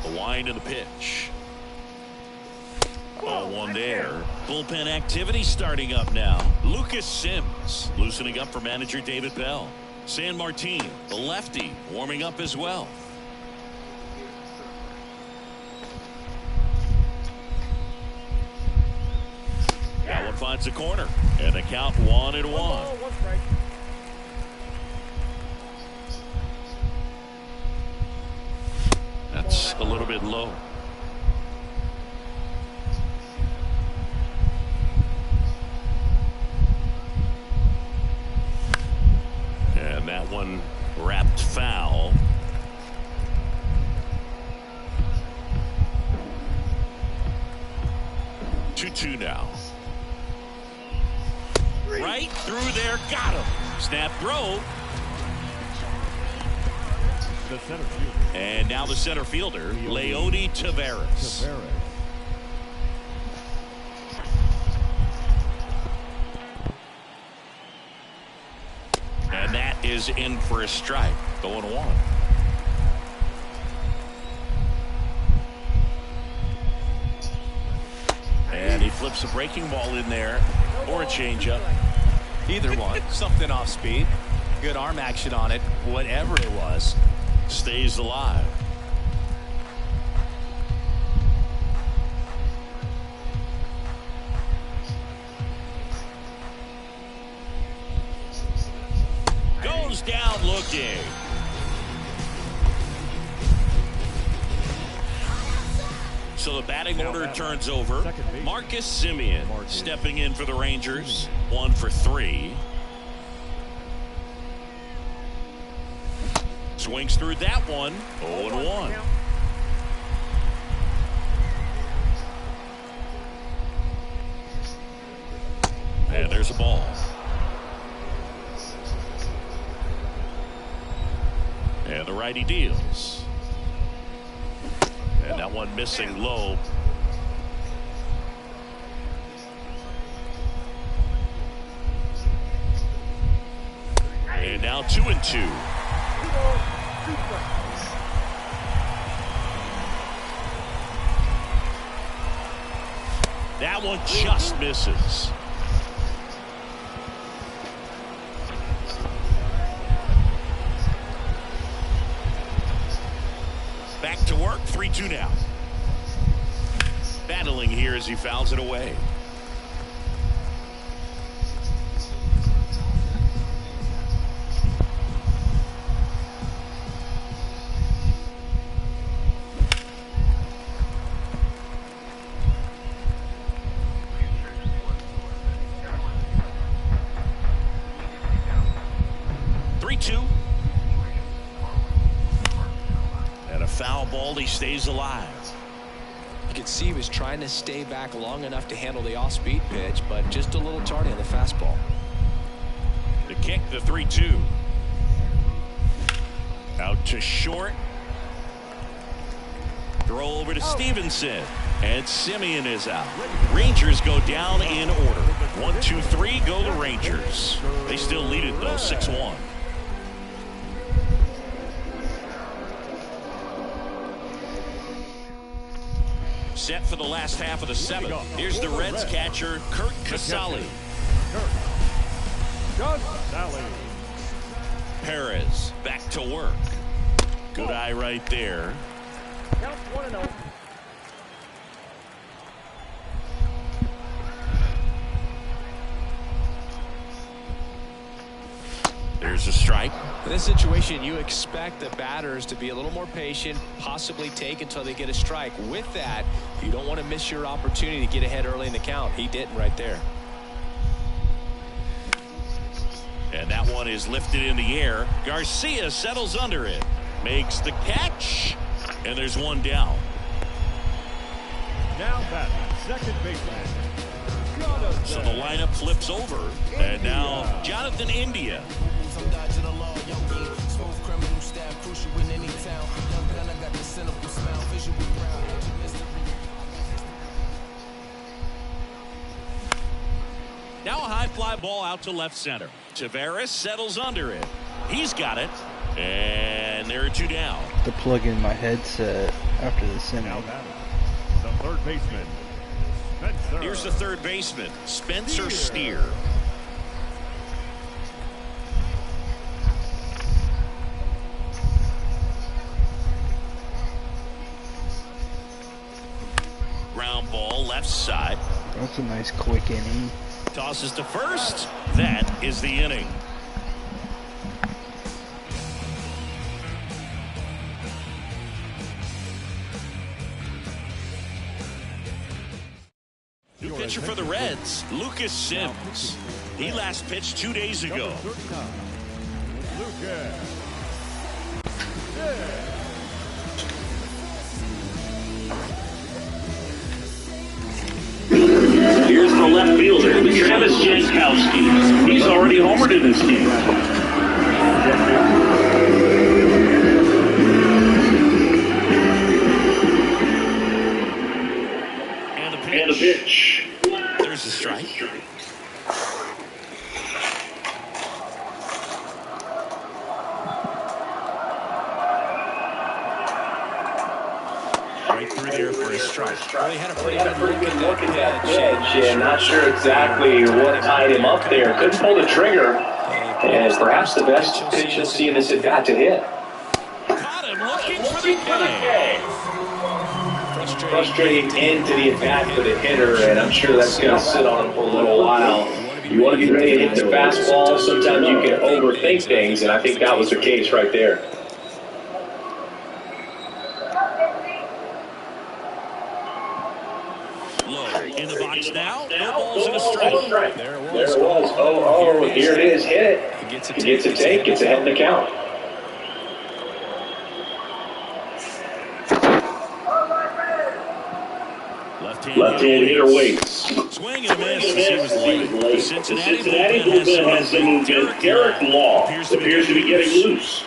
The wind of the pitch. 0-1 there. Bullpen activity starting up now. Lucas Sims loosening up for manager David Bell. San Martin, the lefty, warming up as well. That one finds the corner, and the count 1-1. That's a little bit low. And that one wrapped foul. Two now. Right through there, got him. Snap throw. The center fielder. And now the center fielder, Leody Taveras. And that is in for a strike. 0-1. And he flips a breaking ball in there, or a changeup. Either one. Something off speed. Good arm action on it. Whatever it was. Stays alive. Goes down looking. So the batting order turns over. Marcus Semien stepping in for the Rangers. 1 for 3. Swings through that one. 0-1. And there's a ball. And the righty deals. And that one missing low. And now 2-2. That one just misses. Back to work. 3-2 now. Battling here as he fouls it away. He stays alive. You could see he was trying to stay back long enough to handle the off-speed pitch, but just a little tardy on the fastball. The kick, the 3-2. Out to short. Throw over to Stevenson. And Semien is out. Rangers go down in order. 1, 2, 3 go the Rangers. They still lead it though, 6-1. Set for the last half of the 7th. Here's the Reds catcher, Curt Casali. John Sally. Perez back to work. Good eye right there. Count 1-0. There's a strike. In this situation, you expect the batters to be a little more patient, possibly take until they get a strike. With that, you don't want to miss your opportunity to get ahead early in the count. He didn't right there. And that one is lifted in the air. Garcia settles under it. Makes the catch. And there's one down. Now batting, second baseman. So the lineup flips over. And now Jonathan India. Now a high fly ball out to left center. Taveras settles under it. He's got it. And there are two down. To plug in my headset after the Now center. batting, the third baseman. Spencer. Here's the third baseman, Spencer Steer. Ground ball left side. That's a nice quick inning. Tosses to first. That is the inning. New pitcher for the Reds, Lucas Sims. He last pitched 2 days ago. Number 39. Lucas. Here's the left fielder, Travis Jankowski. He's already homered in this game. And a pitch. There's a strike. Right through there for a strike. Well, he had a pretty Good look at that pitch, and not sure exactly what tied him up there. Couldn't pull the trigger, and perhaps the best pitch you'll see in this at bat to hit. Caught him looking for the K. Frustrating end to the at-bat for the hitter, and I'm sure that's going to sit on him for a little while. You want to be ready to hit the fastball. Sometimes you can overthink things, and I think that was the case right there. Low in the box now. No balls and a strike. There it was. There it was. Oh, here it is. Hit it. He gets a take. Gets ahead in the count. Left-hand hitter waits. Swing and a miss as he was late. The Cincinnati bullpen has some movement. Derek Law appears to be getting loose.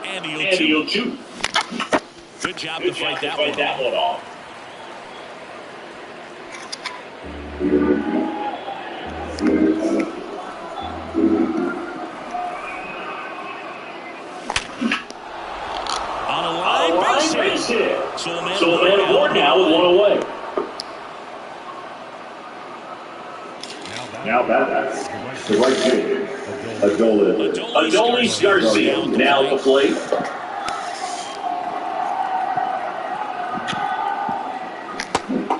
And And he'll shoot. Good job to fight that one off. On a line base hit. So a man aboard now with one away. Now batting, the right fielder, Adolis Garcia now at the plate.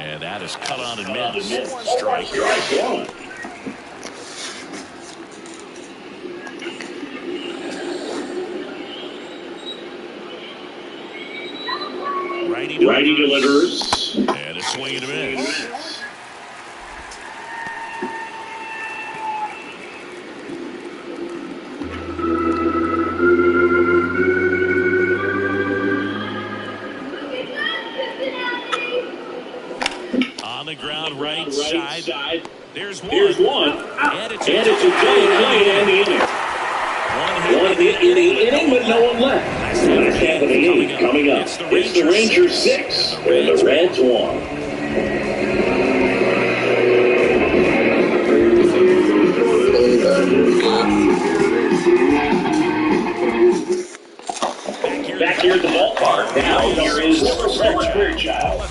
And that is cut on and missed. Strike. One. Righty delivers. And a swing and a miss. On the ground right side. There's one. And it's a play and the inning. One hit in the inning, but no one left. Last half of the inning coming up. It's the Rangers 6 and the Reds 1. Back here at the ballpark, start. Now here is Stuart Fairchild.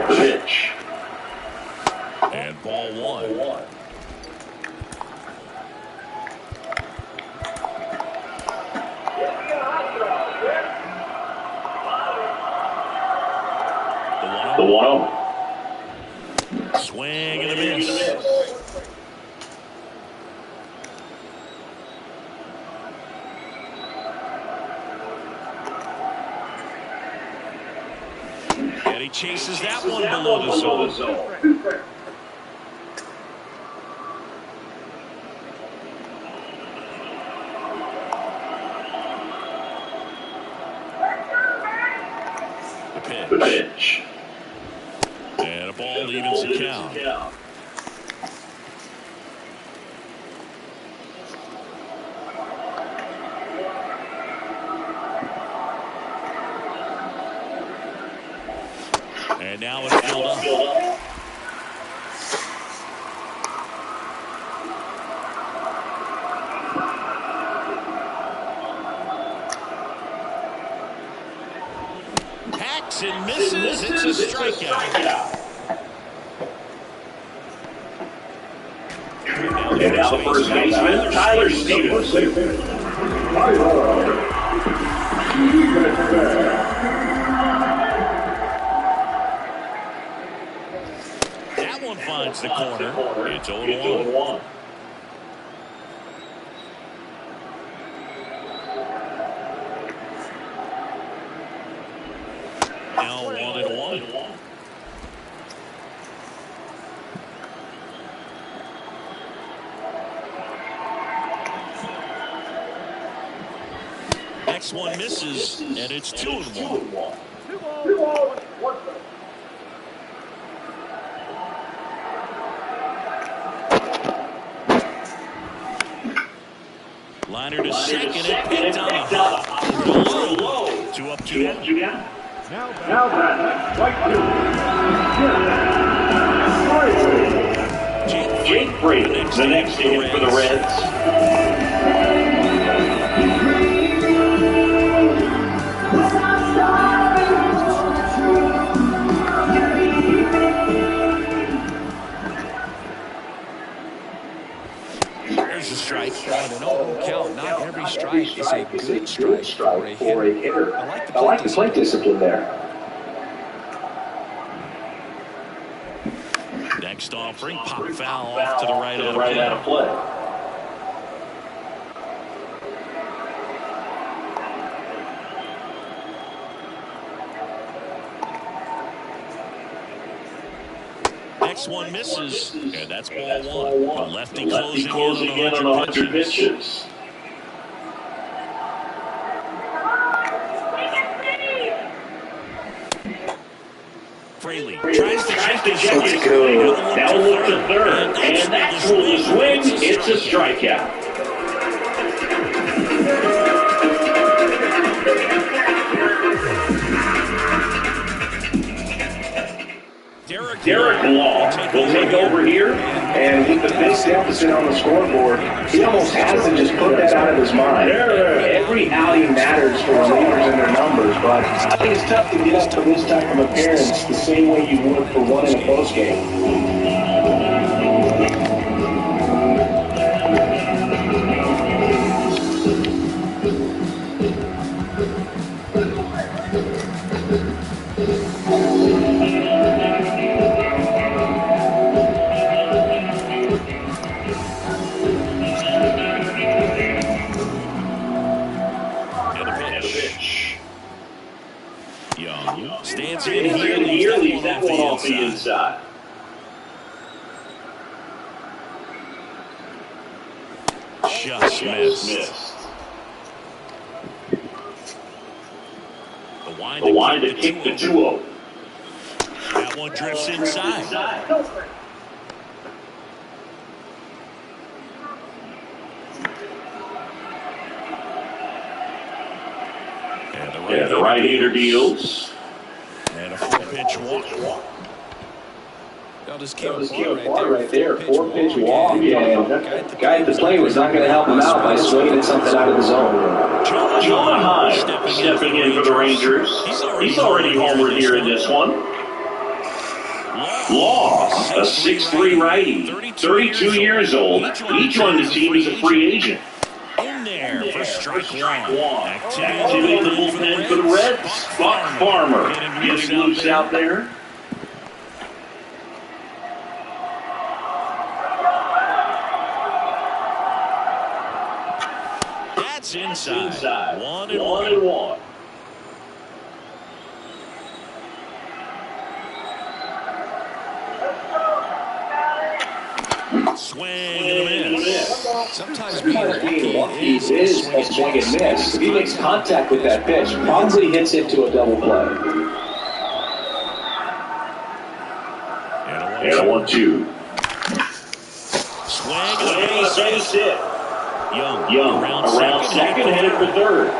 The pitch. And ball one. The 1-0. Swing and a miss. And he chases that one below the zone. The pitch. And a ball evens the count. And now it's filled up. Hacks and misses. It's a strikeout. And now the first baseman, Tyler Stephenson. That one finds the corner. It's 0-1. Now 1-1. Next one misses, and it's 2-1. Liner to second, and picked on a hop. Low. 2 up, 2 down. Now back. Jake Brady, the next hit for the Reds. There's a strike. On an 0 count, not every strike is a good strike for a hitter. I like the plate discipline there. Next offering, pop foul off to the right out of play. Next one misses, and that's ball one. The lefty closing in on 100 pitches. Fraley tries to check the show. Now look to third, and that's where the swing. It's a strikeout. Derek Law will take over here, and with the big deficit on the scoreboard, he almost has to just put that out of his mind. Every outing matters for relievers and their numbers, but I think it's tough to get up for this type of appearance the same way you would for one in a postgame. Stands in here, leaves that one off the inside. Just missed. The wind to kick the 2-0. That one drifts inside. And the right-hander deals. And a full pitch walk. just came apart right there. 4-pitch walk. Yeah, that guy at the plate was not going to help him out by swinging at something out of the zone. John Hyde stepping in for the Rangers. He's already homered here in this one. Law, a 6'3" righty, 32 years old. He joined the team as a free agent. In there for strike one. Activity in the bullpen for the Reds. Buck Farmer getting loose out there. That's inside. 1-1. 1-1. Swing and a miss. Sometimes being lucky is a swing and miss. If he makes contact with that pitch, probably hits into a double play. And a 1-2. Swing and a base hit. Young around second, headed for third.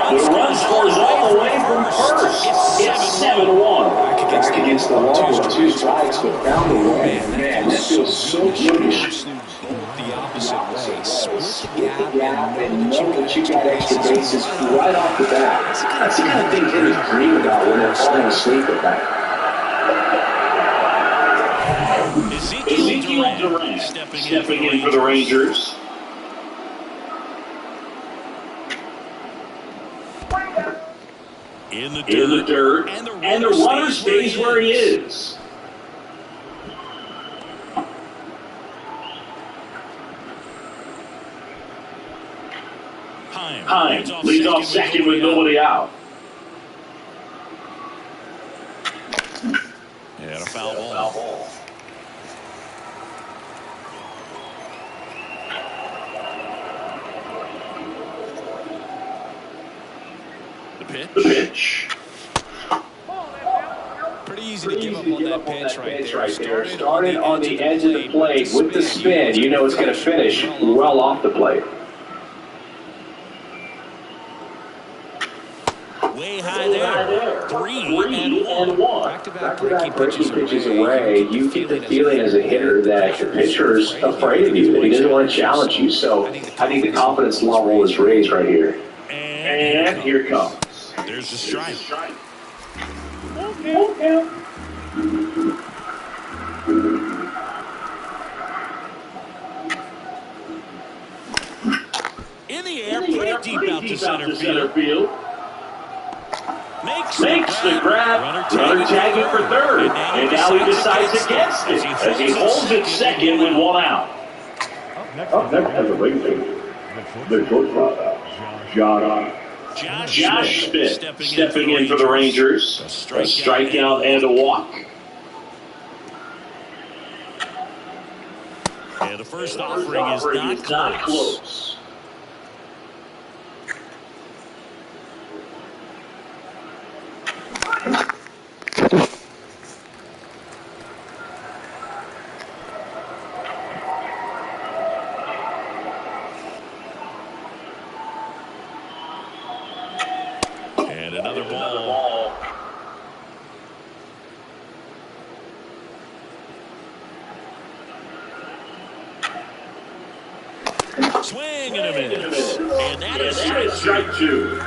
The run scores all the way from first. It's 7-1. Back against the wall with 2 strikes, but found the way. Man, that feels so good. the opposite way. Split the gap and know that you got extra bases right off the bat. That's the kind of thing hitters dream about when they're falling asleep at night. Ezekiel Duran stepping in for the Rangers. In the dirt, and the runner stays where he is. Hines leads off second with nobody out. And a foul ball. The pitch. Pretty easy to give up on that pitch right there. Started on the edge of the plate with the spin. You know it's going to finish well off the plate. Way high there. 3-1. Back-to-back breaking pitches away. You get the feeling as a hitter that the pitcher's afraid of you, that he doesn't want to challenge you. So I think the confidence level is raised right here. And here it comes. There's the strike. Okay. In the air, pretty deep out to center field. Makes the grab. Runner tagging for third. And now he decides against it as he holds it second with one out. Up next has a ring field. The shortstop, Josh Smith stepping in for the Rangers. A strikeout and a walk. And the first offering is not close. And another ball. Swing and a miss. And that is strike two.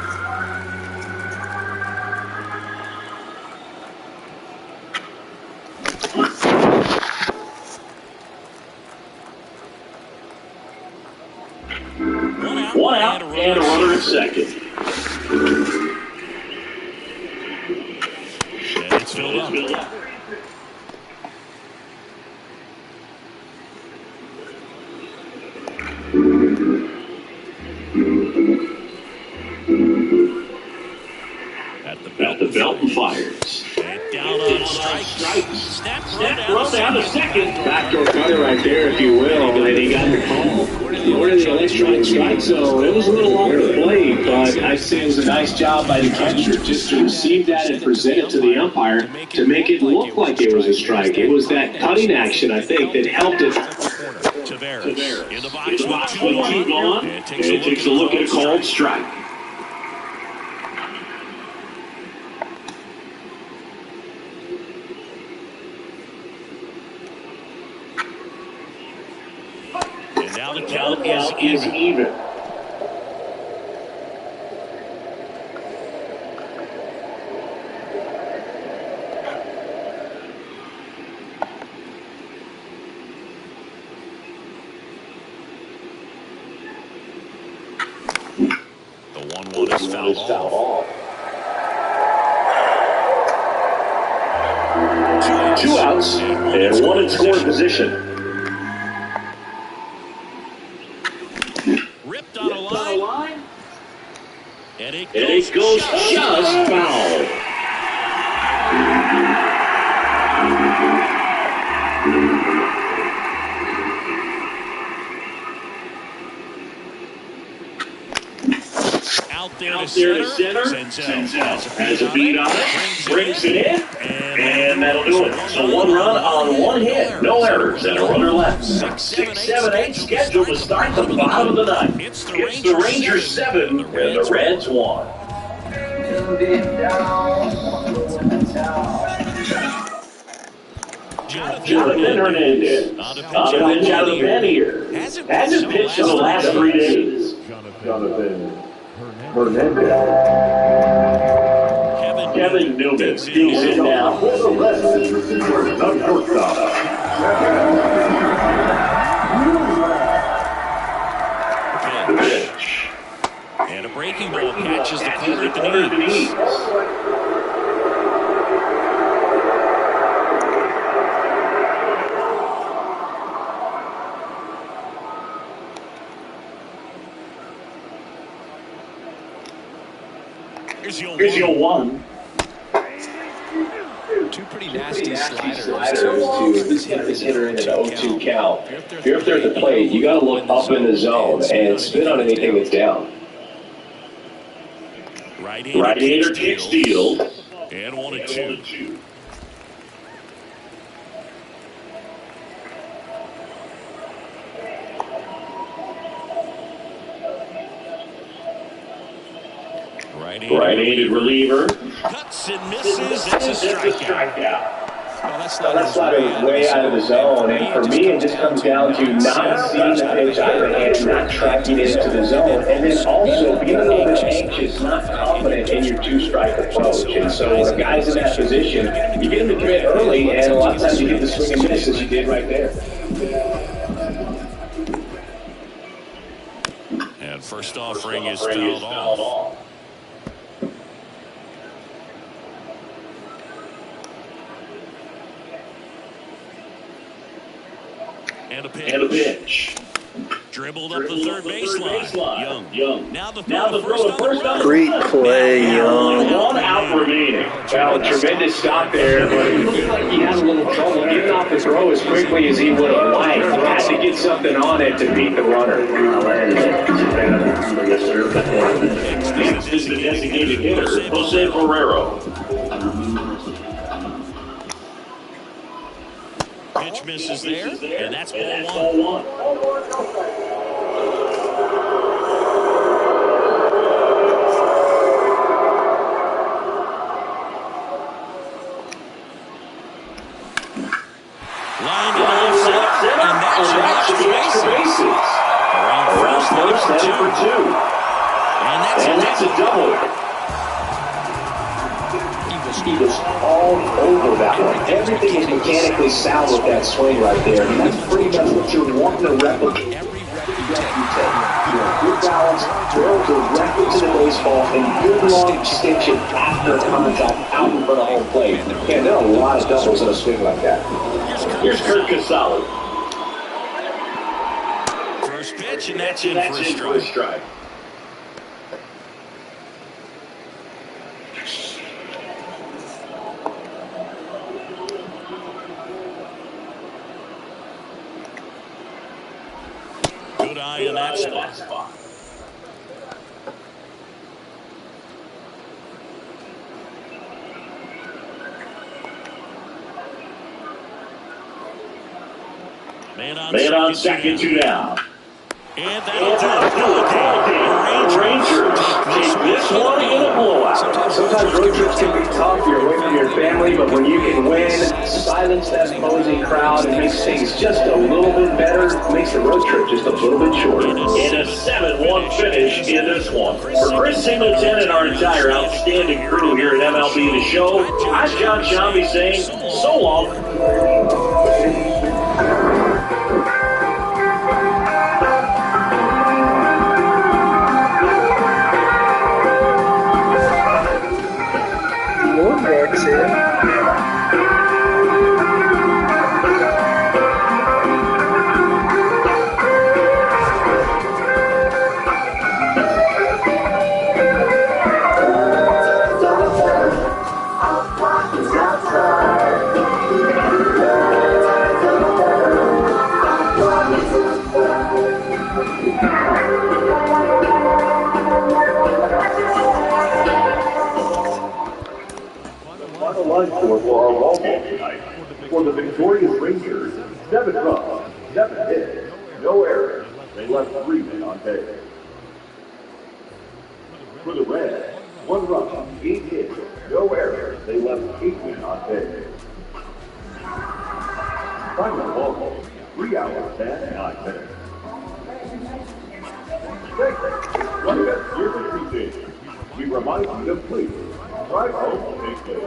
One out and a runner at second. And it's filled up. At the belt and fires. And down on strike. Snap throw down to second. Backdoor cutter right there, if you will, and he got the call. Ordered the electronic strike zone. It was a little off the plate, but I'd say it was a nice job by the catcher just to receive that and present it to the umpire to make it look like it was a strike. It was that cutting action, I think, that helped it. Taveras in the box with 2 gone, and takes a look at a called strike. Now the count is even. The 1-1 is fouled off. Two outs and one in scoring position. Ripped on a line. And it goes just foul. Out there to center. Sends out. Has a beat on it. Brings it in. And that'll do it. So one run on one hit. No errors and a runner left. 6, 7, 8 scheduled to start the bottom of the ninth. It's the Rangers 7 and the Reds 1. Jonathan Hernandez on the bench out of the pen here. Hasn't pitched in the last 3 days. Jonathan Hernandez. Kevin Newman digs it now. The pitch. And a breaking ball catches the corner at the knees. Here's your one. Two pretty nasty sliders to hit this hitter in an 0-2 count. If you're up there at the plate, you got to look up in the zone and spin on anything that's down. Right-hander kicks steal. And 1-2. Right-handed reliever. Cuts and misses. That's a strikeout. Well, that slider is way out of the zone, and for me, it just comes down to not seeing the pitch out of hand, not tracking it into the zone, and then also being a little bit anxious, not confident in your two-strike approach. And so when a guy's in that position, you get him to commit early, and a lot of times you get the swing and miss as you did right there. And first offering is fouled off. And a pitch. Dribbled up the third baseline. Young. Now the first on the Great play, Young. One out remaining. Well, tremendous stop there, but it looked like he had a little trouble getting off the throw as quickly as he would have liked. Had to get something on it to beat the runner. Next is the designated hitter, Jose Barrero. Pitch misses there, and that's ball one. Lined it off center, and that should be extra bases. Around first, headed for two. And that's a double. He was all over that one. Everything is mechanically sound with that swing right there. And that's pretty much what you're wanting to replicate. Every rep you take. Good balance, throw directly to the baseball, and good long extension after contact out in front of home plate. And there are a lot of doubles in a swing like that. Here's Kurt Casale. First pitch, and that's in for a strike. Good eye in that spot. Man on second, two down. And that'll do it. The Rangers take this one in a blowout. Sometimes road trips can be tough. You're away from your family, but when you can win, silence that opposing crowd and makes things just a little bit better, makes the road trip just a little bit shorter. In a 7-1 finish in this one. For Chris Singleton and our entire outstanding crew here at MLB The Show, I'm John Shambi saying so long. That's it. For our ball game tonight. For the victorious Rangers, 7 runs, 7 hits, no errors. They left 3 men on base. For the Reds, 1 run, 8 hits, no errors. They left 8 men on base. Final ball game, 3 hours and 9 minutes. Running at Dearborn Stadium, we remind you to please drive home safely.